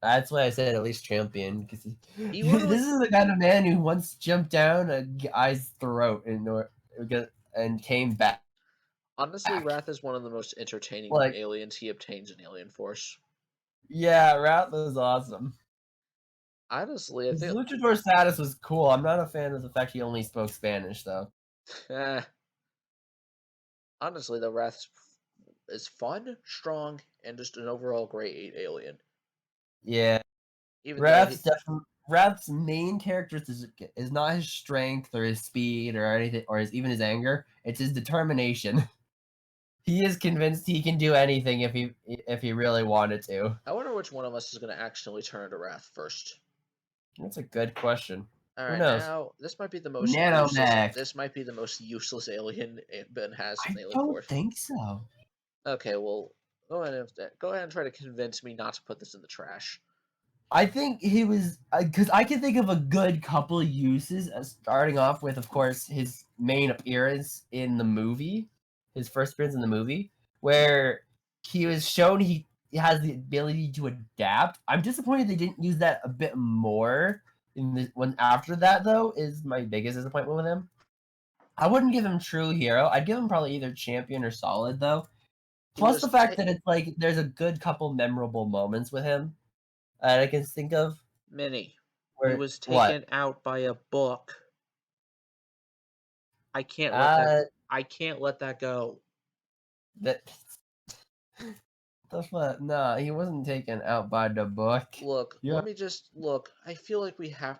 That's why I said at least champion, because He this literally, is the kind of man who once jumped down a guy's throat and came back. honestly, Wrath is one of the most entertaining Like, aliens he obtains in Alien Force. yeah, Wrath was awesome. Honestly, I His think luchador status was cool. I'm not a fan of the fact he only spoke Spanish, though. eh, honestly, the Wrath is fun, strong, and just an overall great alien. Yeah, Even though he, Wrath's main characteristic is not his strength or his speed or anything, or even his anger. It's his determination. He is convinced he can do anything if he really wanted to. I wonder which one of us is going to accidentally turn into Wrath first. That's a good question. All Who right, knows? now this might be the most useless. Nanomech. This might be the most useless alien Ben has in I Alien don't Force. think so. Okay, well, go ahead and try to convince me not to put this in the trash. I think he was, because I can think of a good couple uses, starting off with, of course, his main appearance in the movie, his first appearance in the movie, where he was shown he has the ability to adapt. I'm disappointed they didn't use that a bit more in the one after that, though, is my biggest disappointment with him. I wouldn't give him true hero. I'd give him probably either champion or solid, though. He Plus the was fact that it's like there's a good couple memorable moments with him that I can think of. Mini. He Where was what? taken out by a book. I can't let that. Uh, I can't let that go. that the fuck? No, he wasn't taken out by the book. Look, Yeah, let me just look. I feel like we have.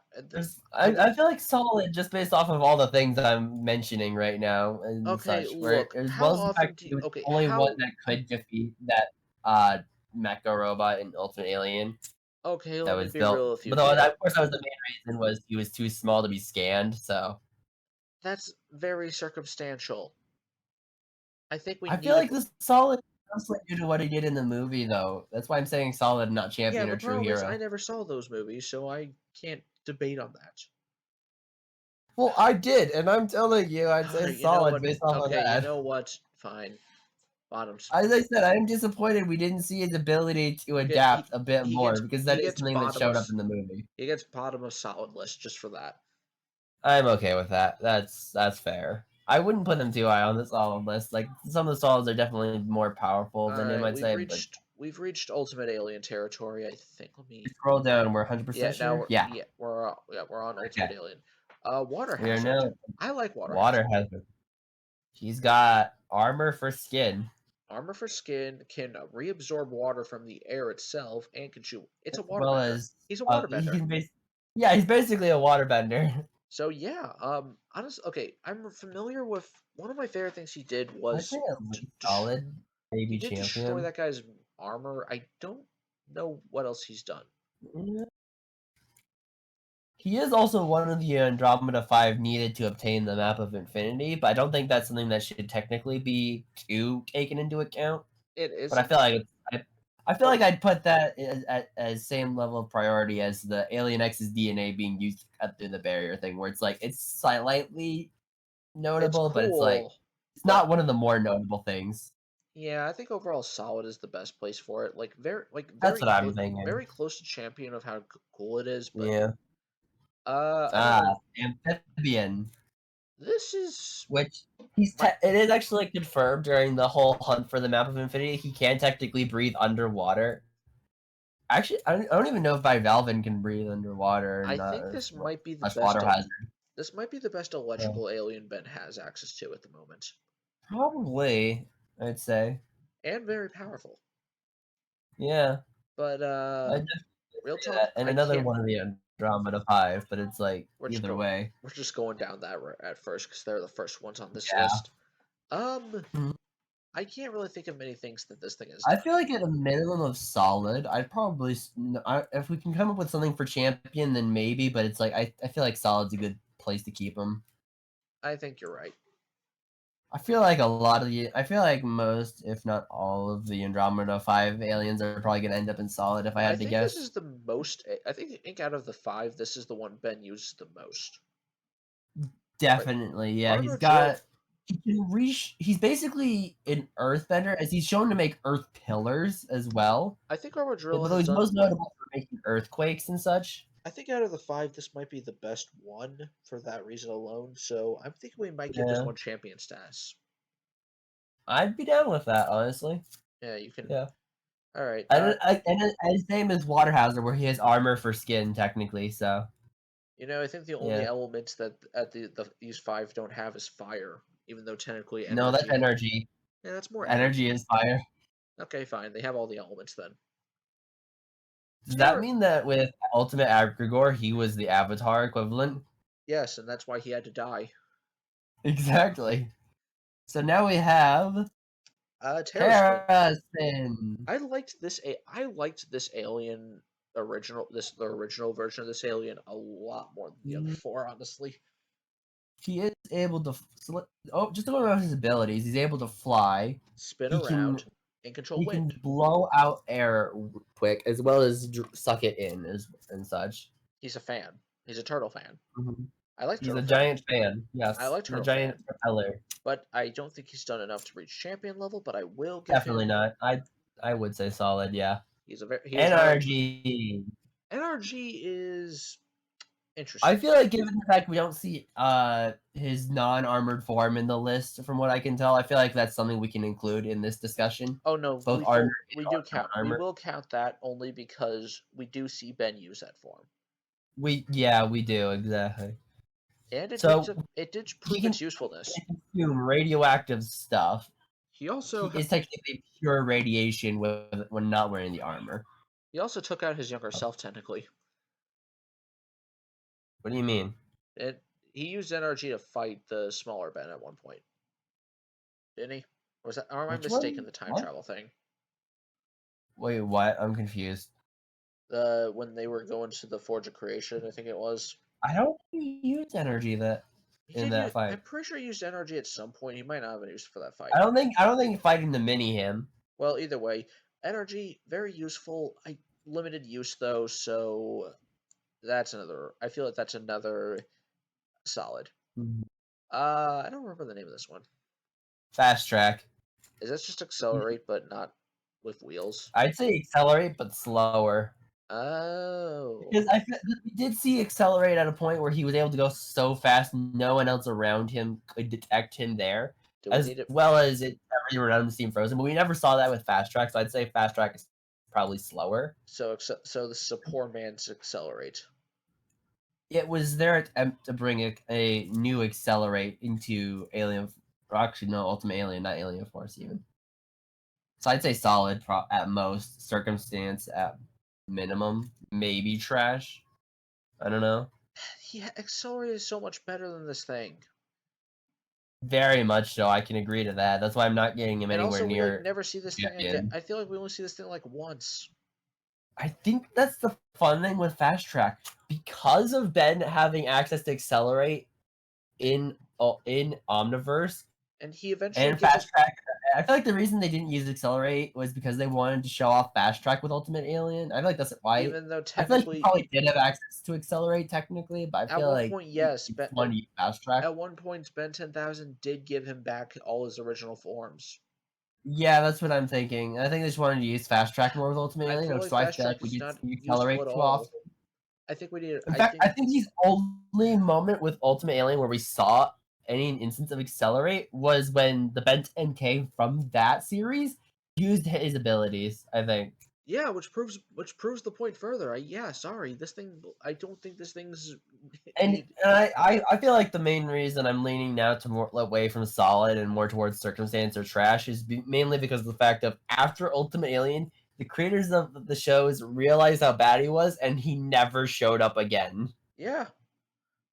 I, I feel like solid just based off of all the things I'm mentioning right now and Okay, such. Where look. as How well as the often fact do that you? he was Okay, the only one how? that could defeat that uh mecha robot in Ultimate Alien Okay, that let me was be built. real with you But though, that, here. of course, that was the main reason, was he was too small to be scanned. So That's very circumstantial. I think we I feel need like to. this solid translate due to what he did in the movie, though. That's why I'm saying solid, not Yeah, champion the or true problem is I hero. never saw those movies, so I can't debate on that. Well, I did, and I'm telling you, I'd say Alright, you know solid what? based off of Okay, you that. know what? Fine. Bottoms. As I said, I'm disappointed we didn't see his ability to Okay, adapt a bit he more, gets because he that is gets something that bottom of showed up in the movie. he gets bottom of solid list just for that. I'm okay with that. That's fair. I wouldn't put him too high on the solid list. Like, some of the solids are definitely more powerful All than him, right, I'd say, but we've reached Ultimate Alien territory. I think. Let me. scroll down. We're 100% Yeah, now sure. Yeah. we're on Ultimate Okay. Alien. Water We are Hazard. now I like Water water Hazard. hazard. He's got armor for skin. Armor for skin, can reabsorb water from the air itself, and can shoot. It's a As well waterbender. as He's a he waterbender. can yeah, he's basically a waterbender. So yeah, honestly, okay, I'm familiar with one of my favorite things he did I'd say was at to least solid, he maybe did destroy champion. that guy's armor. I don't know what else he's done. Yeah. He is also one of the Andromeda 5 needed to obtain the Map of Infinity, but I don't think that's something that should technically be too taken into account. It But I feel isn't. like I feel like I'd put that as same level of priority as the Alien X's DNA being used to cut through the barrier thing, where it's like it's slightly It's notable, but it's like cool, it's but not one of the more notable things. yeah, I think overall solid is the best place for it. Like That's what I'm thinking. very close to champion of how cool it is, but Yeah. I don't know. Amphibian, This is which my it is actually confirmed during the whole hunt for the Map of Infinity. He can technically breathe underwater. Actually, I don't even know if Bivalven can breathe underwater or I not, think or this might be the slash best water hazard. this might be the best So, electrical alien Ben has access to at the moment. probably, I'd say. And very powerful. Yeah, But I definitely real say talk, that. And I another can't one of the Andromeda 5, but it's like we're just either go way. we're just going down that at first because they're the first ones on this Yeah. list. Um Mhm. I can't really think of many things that this thing has I done. feel like at a minimum of solid, I'd probably if we can come up with something for champion, then maybe. But it's like I feel like solid's a good place to keep him. I think you're right. I feel like I feel like most, if not all, of the Andromeda 5 aliens are probably gonna end up in solid. If I I had to think this guess, is the most. I think out of the five, this is the one Ben uses the most. Right? definitely, yeah. Armadillo. He can reach. He's basically an earthbender, as he's shown to make earth pillars as well. I think Armadillo Although has he's done. most notable for making earthquakes and such. I think out of the five, this might be the best one for that reason alone. So I'm thinking we might give this Yeah, one champion status. I'd be down with that, honestly. Yeah, you can. Yeah. All right. And his name is Waterhauser, where he has armor for skin, technically. So I think the only yeah, elements that at these five don't have is fire, even though technically no, that's energy. energy. Yeah, that's more Energy energy. is fire. Okay, fine. They have all the elements then. Does that Terra. mean that with Ultimate Agrigor, he was the Avatar equivalent? Yes, and that's why he had to die. Exactly. So now we have Terraspin. Terraspin. I liked this alien the original version of this alien a lot more than the other four, honestly. He is able to. Oh, just going about his abilities, he's able to fly. Spin He can around and control wind. blow out air quick, as well as suck it in and such. He's a fan. He's a turtle fan. Mhm. I like He's turtle a fan. giant fan. I Yes, like the turtle giant fan, propeller. but I don't think he's done enough to reach champion level. But I will give Definitely him. not. I would say solid. Yeah. He is not a NRG. NRG is I interesting. feel like given the fact we don't see his non-armored form in the list, from what I can tell, I feel like that's something we can include in this discussion. Oh no, Both armored we do and count. We non-armored. will count that only because we do see Ben use that form, We do exactly. and So it did he prove can its usefulness. consume radioactive stuff. He also He is technically pure radiation when not wearing the armor. he also took out his younger self technically. What do you mean? And he used NRG to fight the smaller Ben at one point, didn't he? Or was that? Or am I Which mistaken? one? The time What? travel thing. Wait, what? I'm confused. When they were going to the Forge of Creation, I think it was. I don't think he used energy He in did that use. fight. I'm pretty sure he used NRG at some point. He might not have used it for that fight. I don't think fighting the mini him. Well, either way, NRG very useful. I limited use though, so that's another. I feel like that's another solid. Mhm. I don't remember the name of this one. Fast track. Is this just accelerate but not with wheels? I'd say accelerate, but slower. Oh, Because we did see accelerate at a point where he was able to go so fast, no one else around him could detect him there, do we as need it? well as it everything around him seemed frozen. But we never saw that with fast track, so I'd say fast track is probably slower. So this is a poor man's accelerate. It was their attempt to bring a new accelerate into Alien Or actually, no, Ultimate Alien, not Alien Force even. So I'd say solid at most, circumstance at minimum, maybe trash. I don't know. Yeah, Accelerate is so much better than this thing. Very much so. I can agree to that. That's why I'm not getting him And anywhere also, we like near never see this thing again. champion. I feel like we only see this thing like once. I think that's the fun thing with Fast Track. Because of Ben having access to Accelerate in Omniverse And he eventually and gets it. Fast Track, I feel like the reason they didn't use Accelerate was because they wanted to show off Fast Track with Ultimate Alien. I feel like that's why. Even though I feel like he technically, probably did have access to Accelerate technically, but I at feel one like point, he yes, just wanted to use Fast Track. at one point, Ben 10,000 did give him back all his original forms. Yeah, that's what I'm thinking. I think they just wanted to use Fast Track more with Ultimate I feel Alien, like so I Fast feel Track like we is did not see useful at Accelerate too all. often. I think we need. In I fact, think I think the only moment with Ultimate Alien where we saw any instance of Accelerate was when the Ben 10K from that series used his abilities, I think. yeah, which proves the point further. Sorry, this thing. I don't think this thing's And need. I feel like the main reason I'm leaning now to more away from solid and more towards circumstance or trash is mainly because of the fact of after Ultimate Alien, the creators of the shows realized how bad he was, and he never showed up again. Yeah.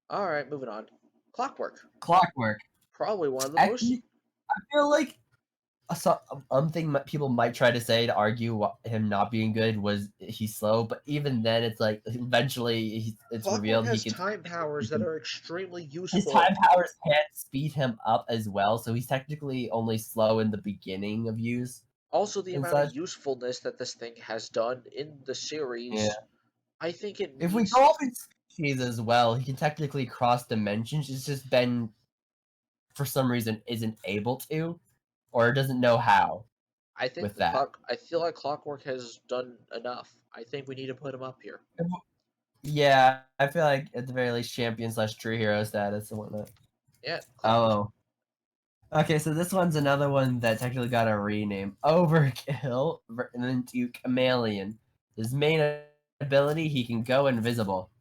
All right, moving on. Clockwork. Clockwork. Probably one of the most. Actually, I feel like thing people might try to say to argue him not being good was he's slow, but even then, it's like eventually it's Clockwork revealed he has can time powers that are extremely his useful. time powers can't speed him up as well, so he's technically only slow in the beginning of use Also, the and amount of such. usefulness that this thing has done in the Yeah. series, I think it If we needs. go off in species as well, he can technically cross dimensions. It's just Ben, for some reason, isn't able to, or doesn't know how I think with that. I feel like Clockwork has done enough. I think we need to put him up here. Yeah, I feel like at the very least, champion slash true hero status and whatnot. Yeah, Oh, okay. So this one's another one that technically got a rename. Overkill and then to Chameleon. His main ability, he can go invisible.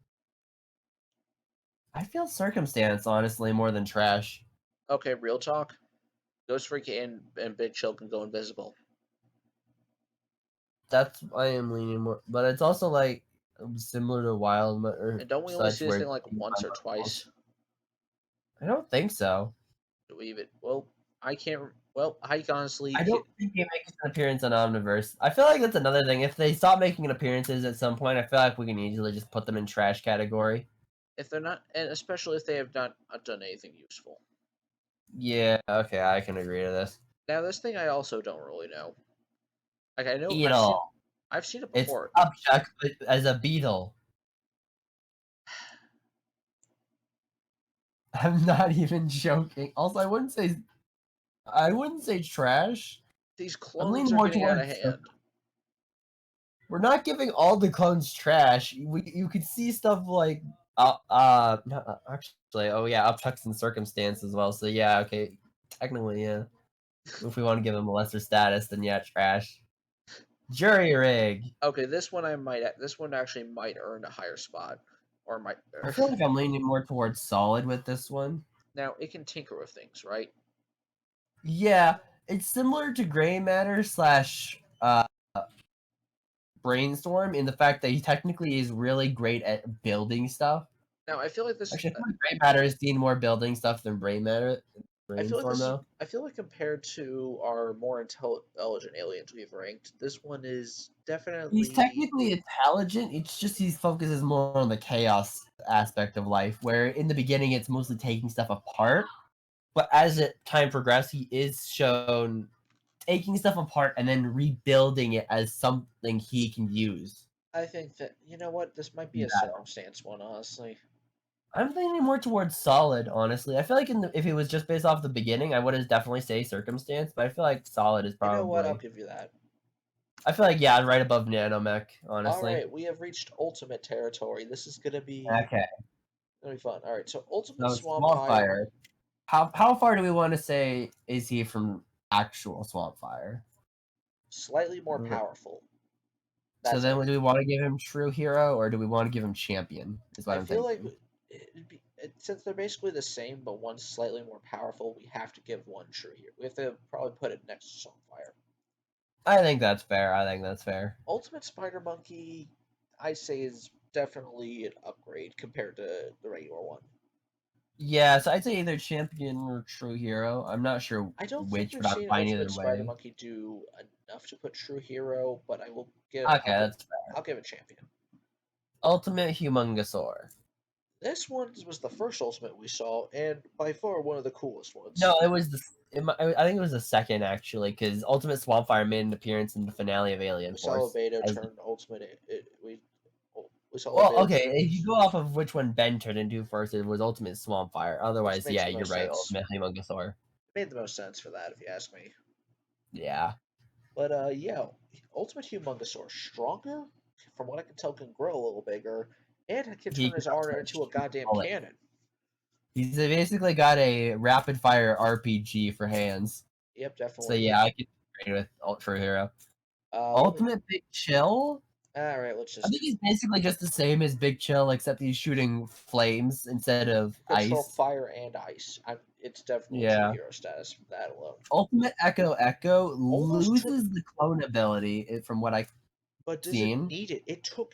I feel circumstance honestly more than trash. okay. Real talk. Ghost Freak and Big Chill can go invisible. That's I am leaning more, but it's also like similar to Wild or And don't we only such see this where thing like once or twice? I don't think so. Do we even? Well, I can't. Well, Hike honestly, I don't think he makes an appearance on Omniverse. I feel like that's another thing. If they stop making appearances at some point, I feel like we can easily just put them in trash category. if they're not, and especially if they have not done anything useful. Yeah, okay, I can agree to this. Now, this thing I also don't really know. Like I know Beetle. I've seen it It's before. Upchuck but as a beetle. I'm not even joking. Also, I wouldn't say trash. These I'm clones leaning are more getting out towards of hand. we're not giving all the clones trash. You could see stuff like no, actually, oh yeah, Upchuck's in circumstance as well. So yeah, okay, technically yeah. If we want to give him a lesser status, then yeah, trash. Jury rig. Okay, this one actually might earn a higher spot, or might. I feel like I'm leaning more towards solid with this one. Now it can tinker with things, right? Yeah, it's similar to Gray Matter slash Brainstorm in the fact that he technically is really great at building stuff. Now I feel like this. Actually, I feel like Gray Matter has seen more building stuff than Brainstorm though. I feel like compared to our more intelligent aliens we've ranked, this one is He's definitely. technically intelligent. It's just he focuses more on the chaos aspect of life, where in the beginning it's mostly taking stuff apart. But as time progresses, he is shown taking stuff apart and then rebuilding it as something he can use. I think that you know what this might be In a battle. circumstance one, honestly. I'm leaning more towards solid, honestly. I feel like if it was just based off the beginning, I would have definitely say circumstance, but I feel like solid is You know what? I'll probably. give you that. I feel like yeah, right above nanomech, All honestly. right, we have reached ultimate territory. This is Okay, gonna be fun. All right, so ultimate so Swampfire, Swampfire. How far do we want to say is he from actual Swampfire? slightly more Mm, powerful. So That's then, it. do we want to give him true hero or do we want to give him champion? Is what I I'm feel like thinking. since they're basically the same, but one's slightly more powerful, we have to give one True Hero. We have to probably put it next to Sunfire. I think that's fair. I think that's fair. Ultimate Spider Monkey, I say, is definitely an upgrade compared to the regular one. Yeah, so I'd say either champion or true hero. I'm not sure I don't think which, we've but I'm seen fine Ultimate either Spider way. Monkey do enough to put True Hero, but Okay, that's fair. I'll give it Champion. Ultimate Humongousaur. This one was the first Ultimate we saw, and by far one of the coolest ones. No, it was I think it was the second actually, because Ultimate Swampfire made an appearance in the finale of Alien We saw Force. Lebedo turn Ultimate. We saw Well, Lebedo okay, turn if you go off of which one Ben turned into first, it was Ultimate Swampfire. Otherwise, makes yeah, the you're most right. sense. Ultimate Humongousaur. It made the most sense for that, if you ask me. Yeah. But yeah, Ultimate Humongousaur, stronger, from what I can tell, can grow a little bigger, and can He turn his can armor also into a shoot goddamn bullets. cannon. He's basically got a rapid fire RPG for hands. Yep, definitely. So yeah, I can agree with Ultra Hero. Let me, Ultimate Big Chill. all right, let's I just think he's basically just the same as Big Chill, except he's shooting flames instead of control ice. fire and ice. It's definitely True Yeah. Hero status for that alone. Ultimate Echo Echo Almost loses the clone ability from what I've But does it seen. need it?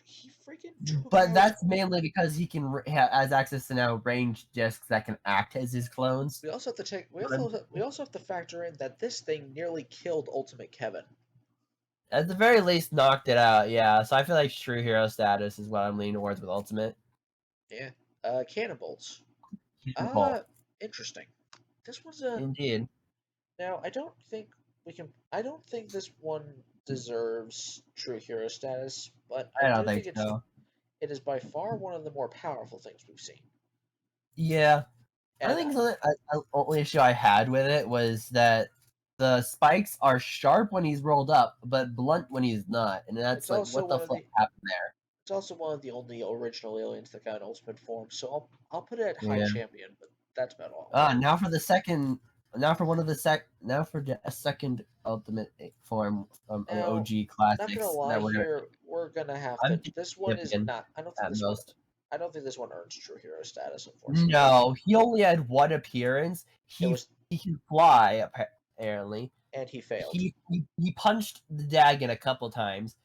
He freaking took But out. that's mainly because he has access to now ranged discs that can act as his clones. We also have to take. We also have to factor in that this thing nearly killed Ultimate Kevin. At the very least, knocked it out. Yeah, so I feel like True Hero status is what I'm leaning towards with Ultimate. Yeah. Cannon bolts. Cannonball. Interesting. This one's a. Indeed. Now I don't think we can. I don't think this one deserves True Hero status, but I I don't do think think so. it is by far one of the more powerful things we've seen. Yeah. And I think the only issue I had with it was that the spikes are sharp when he's rolled up, but blunt when he's not, and that's it's like, also what the one of fuck the. happened there? It's also one of the only original aliens that got an ultimate form, so I'll put it at high Yeah. champion, but that's about all. Now for the second, now for a second ultimate form from an Now, OG not classics gonna lie that we're gonna. here, we're gonna have I'm to. thinking This one is champion not. I don't think at this one. most. I don't think this one earns True Hero status, unfortunately. No, he only had one appearance. He can fly apparently. And he failed. He punched the dragon a couple times,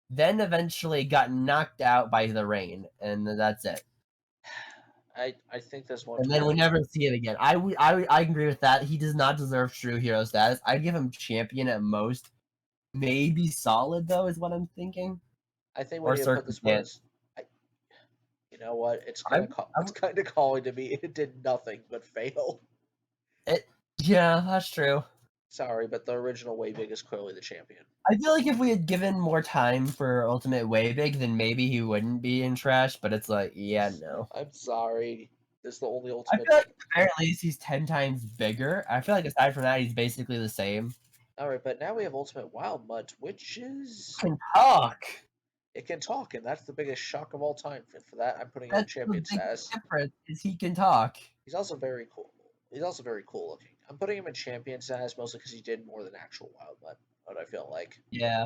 then eventually got knocked out by the rain, and that's it. I think this one. And then we never see it again. I agree with that. He does not deserve True Hero status. I'd give him champion at most. Maybe solid though is what I'm thinking. I think we need to put this one as. You know what? It's kind of calling to me. It did nothing but fail. Yeah, that's true. Sorry, but the original Way-Big is clearly the champion. I feel like if we had given more time for Ultimate Way-Big, then maybe he wouldn't be in trash, but it's like, yeah, no. I'm sorry. This is the only Ultimate. I feel like at least he's 10 times bigger. I feel like aside from that, he's basically the same. Alright, but now we have Ultimate Wild Mutt, which is... Can talk! It can talk, and that's the biggest shock of all time. For that, I'm putting him in champion status. The difference is he can talk. He's also very cool. He's also very cool looking. I'm putting him in champion status mostly because he did more than actual Wild Mutt, what I feel like. Yeah.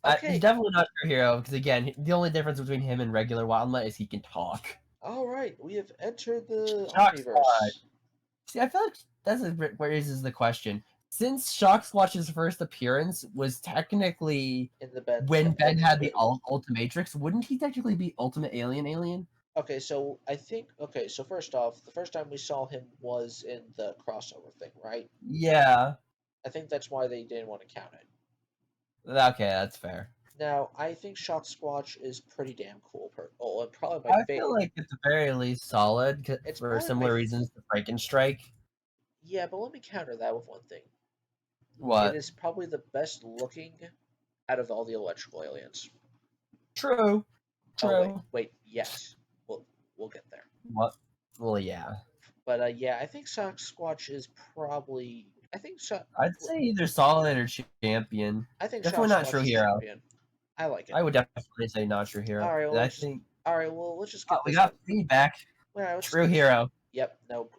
Okay. He's definitely not True Hero, because again, the only difference between him and regular Wild Mutt is he can talk. Alright, we have entered the Omniverse. See, I feel like that's what raises the question. Since Shock Squatch's first appearance was technically in the when Ben had the Ultimatrix, wouldn't he technically be Ultimate Alien? Okay, so I think so first off, the first time we saw him was in the crossover thing, right? Yeah. I think that's why they didn't want to count it. Okay, that's fair. Now, I think Shock Squatch is pretty damn cool. And probably my favorite. I feel like it's very least solid for similar reasons to Frankenstrike. Yeah, but let me counter that with one thing. What? It is probably the best looking out of all the electrical aliens. True. Oh, wait, yes. We'll get there. What? Well, yeah. But yeah, I think Shock Squatch is probably. I'd say either solid or champion. I think definitely not True Hero. Champion. I like it. I would definitely say not True Hero. All right, well, let's just get. We got feedback. True Hero. Yep. No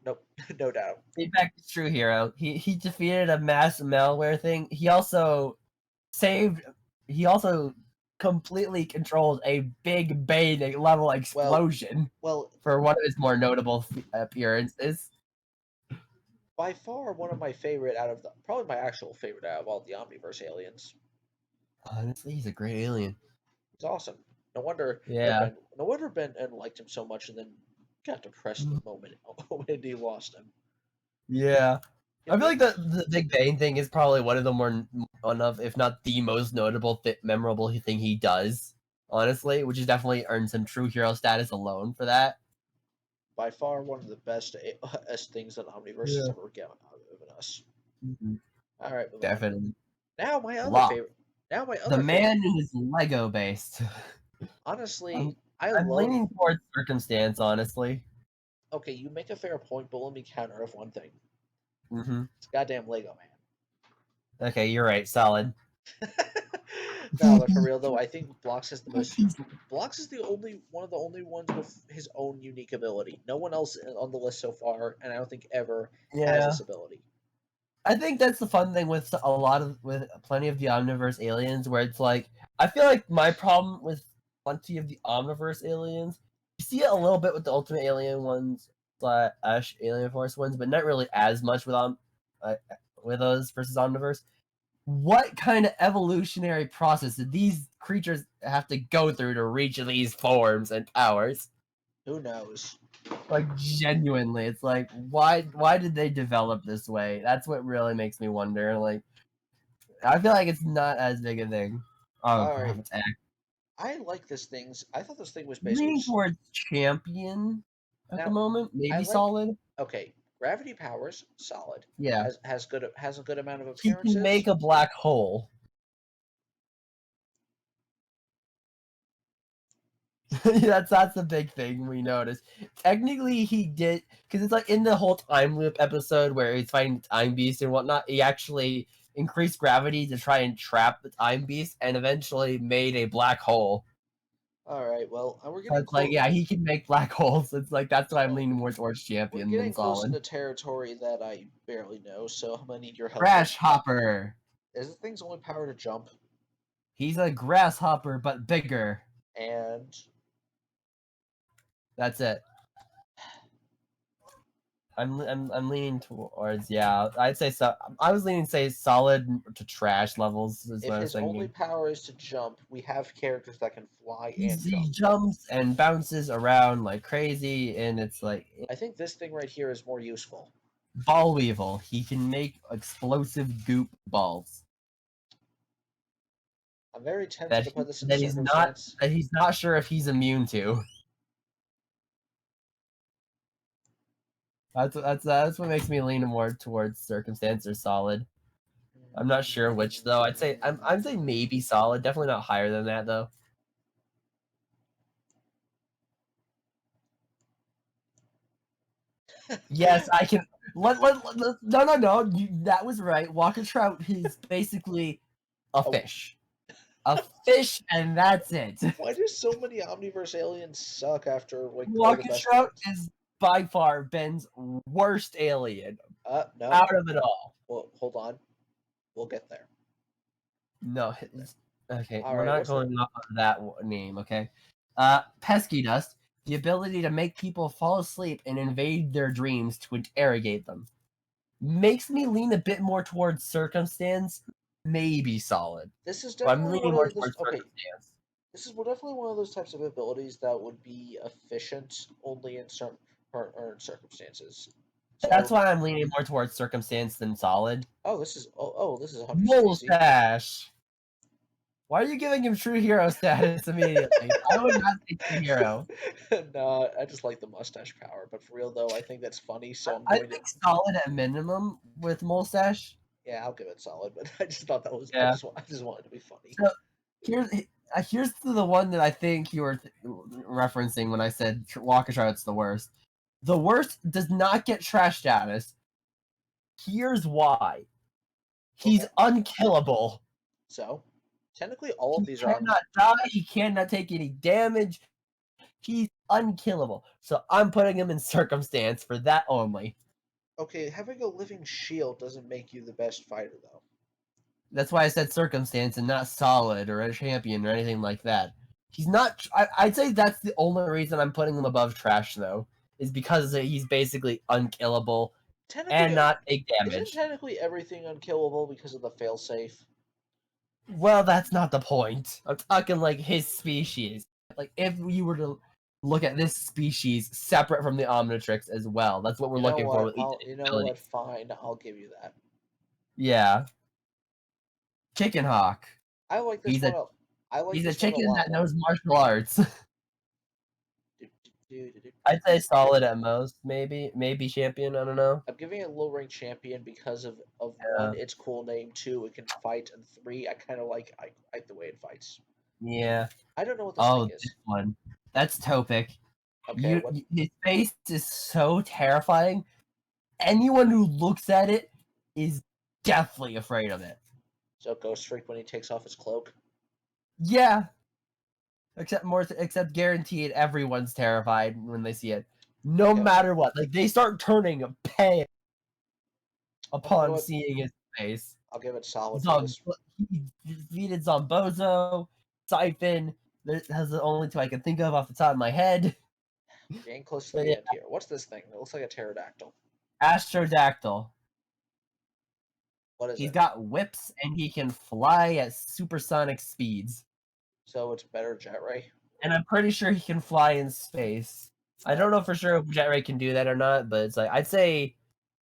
doubt. Feedback is True Hero. He defeated a mass malware thing. He also saved. He also completely controls a big Bane level explosion Well, for one of his more notable appearances. by far one of my favorite probably my actual favorite out of all the Omniverse aliens. Honestly, he's a great alien. It's awesome. No wonder Yeah. no wonder Ben liked him so much, and then got depressed the moment when he lost him. Yeah. Yeah, I feel like the Big Bang thing is probably one of the one of, if not the most notable, memorable thing he does. Honestly, which has definitely earned some true hero status alone for that. by far one of the best things that Omniverse has ever given us. Mm-hmm. All right, move on. Definitely. Now my other Locke, favorite. Now my the other favorite. man is Lego based. Honestly, I'm, I I'm love. leaning towards circumstance, honestly. Okay, you make a fair point, but let me counter with one thing. Mm-hmm. It's goddamn Lego Okay, you're right. Solid. Man. No, but for real though, I think Blocks has the most. Blocks is the only one of the only ones with his own unique ability. No one else on the list so far, and I don't think ever has Yeah. this ability. I think that's the fun thing with with plenty of the Omniverse aliens, where it's like I feel like my problem with plenty of the Omniverse aliens, you see it a little bit with the Ultimate Alien ones slash Alien Force ones, but not really as much uh, with those versus Omniverse. What kind of evolutionary process did these creatures have to go through to reach these forms and powers? Who knows? Like genuinely, it's like why did they develop this way? That's what really makes me wonder. Like I feel like it's not as big a thing. Oh All crap, right, it's act. I like this thing's. I thought this thing was basically Leaning towards champion at the now. moment. I Maybe like. solid. Okay, gravity powers solid. Yeah. Has a good amount of He can make appearances. a black hole. That's the big thing we noticed. Technically, he did because it's like in the whole time loop episode where he's fighting the time beast and whatnot. He actually increased gravity to try and trap the time beast, and eventually made a black hole. All right, well, we're So getting it's like, close. yeah, he can make black holes. It's like that's why I'm So leaning more towards we're champion than getting close solid. into territory that I barely know. So I'm gonna need your help here. Crash Hopper. Is the thing's only power to jump? He's a grasshopper but bigger. And That's it. I'm leaning towards, yeah. I'd say so. I was leaning say solid to trash levels is if what I was his only thinking. power is to jump, we have characters that can fly and He jump. jumps and bounces around like crazy, and it's like I think this thing right here is more useful. ball weevil. He can make explosive goop balls I'm very tempted to put this in he's not circumstance. sure if he's immune to. That's what makes me lean more towards circumstance or solid. I'm not sure which though. I'd say maybe solid. Definitely not higher than that though. Yes, I can. No. That was right. Walker Trout is basically a Oh, fish, and that's it. why do so many Omniverse aliens suck after like all the Walker best Trout ones? is by far Ben's worst alien No. out of it all. Well, hold on. We'll get there. No, okay, All we're right. not What's the going off of that name. Okay, Pesky Dust, the ability to make people fall asleep and invade their dreams to interrogate them, makes me lean a bit more towards circumstance, maybe solid. This is But I'm definitely one leaning more of this. towards Okay, circumstance. this is definitely one of those types of abilities that would be efficient only in certain or in circumstances. So That's why I'm leaning more towards circumstance than solid. this is 100% easy. Mustache. Why are you giving him true hero status immediately? I would not say true hero. No, I just like the mustache power, but for real though, I think that's funny, so I'm I going to. think solid at minimum with mustache. Yeah, I'll give it solid, but I just thought that was. Yeah. I just wanted to be funny. So here's the one that I think you were referencing when I said Walker Trout's the worst. The worst does not get trash status. Here's why. He's Okay. unkillable. So, technically, all of He these are on. cannot die. He cannot take any damage. He's unkillable. So I'm putting him in circumstance for that only. Okay, having a living shield doesn't make you the best fighter, though. That's why I said circumstance and not solid or a champion or anything like that. He's not. I'd say that's the only reason I'm putting him above trash, though, is because he's basically unkillable and Technically, not big isn't damage. technically everything unkillable because of the failsafe? Well, that's not the point. I'm talking like his species. Like if you were to look at this species separate from the Omnitrix as well, that's what we're You know looking for what? with each You know ability. what? Fine, I'll give you that. Yeah, Chicken Hawk. I like this He's a one. I like he's a this one a chicken lot that more. knows martial arts. I'd say solid at most, maybe champion. I don't know. I'm giving it low rank champion because of Yeah, one, its cool name. Two, it can fight, and three, I kind of I like the way it fights. yeah. I don't know what this Oh, thing this is. one. That's Topic. Okay, what? His face is so terrifying. Anyone who looks at it is deathly afraid of it. So Ghost Freak when he takes off his cloak. Yeah, except guaranteed everyone's terrified when they see it. No Okay, matter what. Like they start turning pale you know upon what? seeing his face. I'll give it solid for Zom this. he defeated Zombozo, Siphon. That's the only two I can think of off the top of my head. Getting close to But the yeah, end here. What's this thing? It looks like a pterodactyl. Astrodactyl. What is He's it? got whips and he can fly at supersonic speeds. So it's better Jet Ray. And I'm pretty sure he can fly in space. I don't know for sure if Jet Ray can do that or not, but it's like I'd say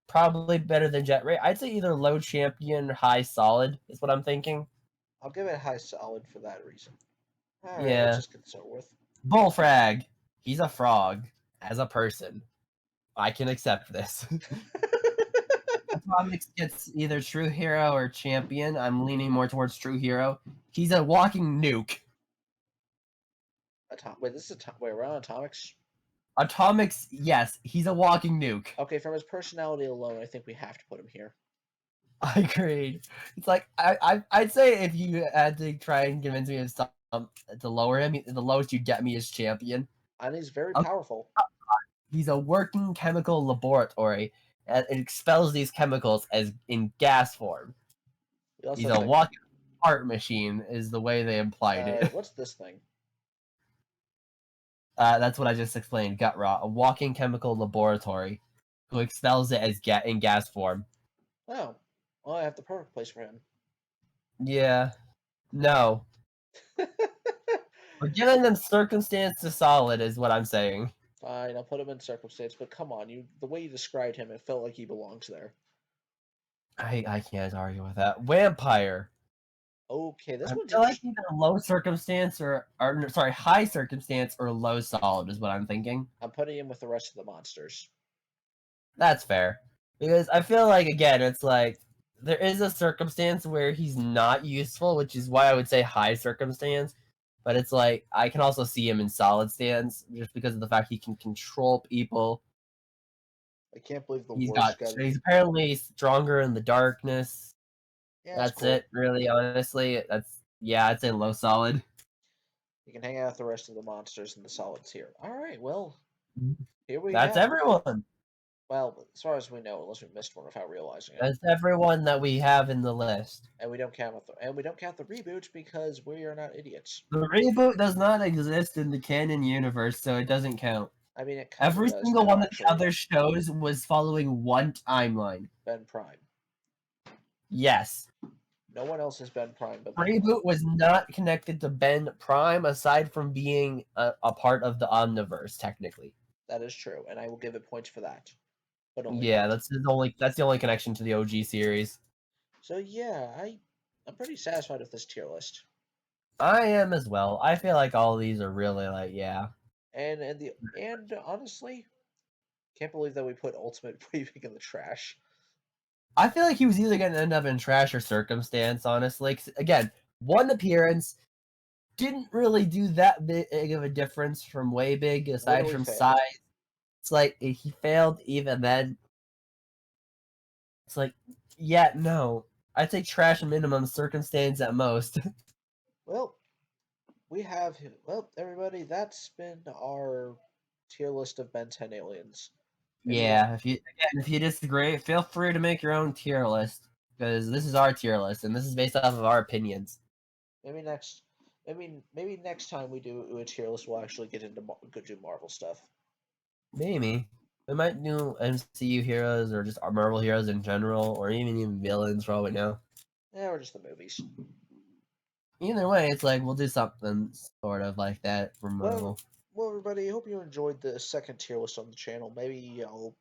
probably better than Jet Ray. I'd say either low champion or high solid is what I'm thinking. I'll give it high solid for that reason. All right, let's Yeah. just get this over with. Bullfrag. He's a frog as a person. I can accept this. Atomics gets either true hero or champion. I'm leaning more towards true hero. He's a walking nuke. Wait, this is wait, we're on atomics. Atomics, yes, he's a walking nuke. Okay, from his personality alone, I think we have to put him here. I agree. It's like I'd say if you had to try and convince me of to lower him, the lowest you get me is champion. And he's very Oh, powerful. he's a working chemical laboratory, and it expels these chemicals as in gas form. We also He's have a walking art machine, is the way they implied it. what's this thing? That's what I just explained. Gut rot, a walking chemical laboratory, who expels it as in gas form. Oh, well, I have the perfect place for him. Yeah, no. We're giving them circumstance to solid, is what I'm saying. Fine, I'll put him in circumstance, but come on, the way you described him, it felt like he belongs there. I can't argue with that. Vampire. Okay, this I one's feel like either low circumstance or sorry, high circumstance or low solid is what I'm thinking. I'm putting him with the rest of the monsters. That's fair. Because I feel like again, it's like there is a circumstance where he's not useful, which is why I would say high circumstance. But it's like I can also see him in solid stance just because of the fact he can control people. I can't believe the He's worst guy. he's apparently stronger in the darkness. Yeah, That's cool. it, really, honestly. I'd say low solid. You can hang out with the rest of the monsters and the solids here. All right, well, here we That's have. everyone. Well, as far as we know, unless we missed one without realizing it. That's everyone that we have in the list. And we don't count the reboots because we are not idiots. The reboot does not exist in the canon universe, so it doesn't count. I mean, it kind Every of does single now, one of the actually. other shows was following one timeline. Ben Prime. Yes. No one else has Ben Prime, but Reboot was not connected to Ben Prime aside from being a part of the Omniverse, technically. that is true, and I will give it points for that. But only Yeah, that. that's the only connection to the OG series. So yeah, I'm pretty satisfied with this tier list. I am as well. I feel like all of these are really like, yeah. And honestly, can't believe that we put Ultimate Weaving in the trash. I feel like he was either going to end up in trash or circumstance, honestly. 'Cause, again, one appearance didn't really do that big of a difference from way big, aside Literally from failed. size. It's like he failed even then. It's like, yeah, no. I'd say trash minimum, circumstance at most. Well, everybody, that's been our tier list of Ben 10 aliens. Yeah, if you disagree, feel free to make your own tier list. because this is our tier list, and this is based off of our opinions. Maybe next, maybe next time we do a tier list, we'll actually get into go do Marvel stuff. Maybe we might do MCU heroes or just Marvel heroes in general, or even villains for all we know. Yeah, or just the movies. Either way, it's like we'll do something sort of like that for Marvel. Well, everybody, I hope you enjoyed the second tier list on the channel. Maybe I'll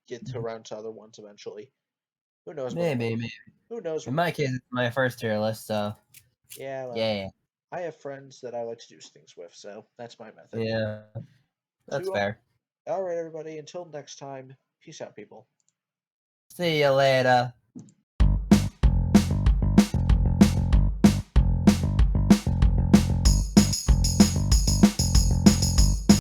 get around to other ones eventually. Who knows? Maybe. Who knows? In my case, it's my first tier list, so Yeah, well, yeah, I have friends that I like to do things with, so that's my method. yeah, that's So, fair. all right, everybody. Until next time, peace out, people. See you later.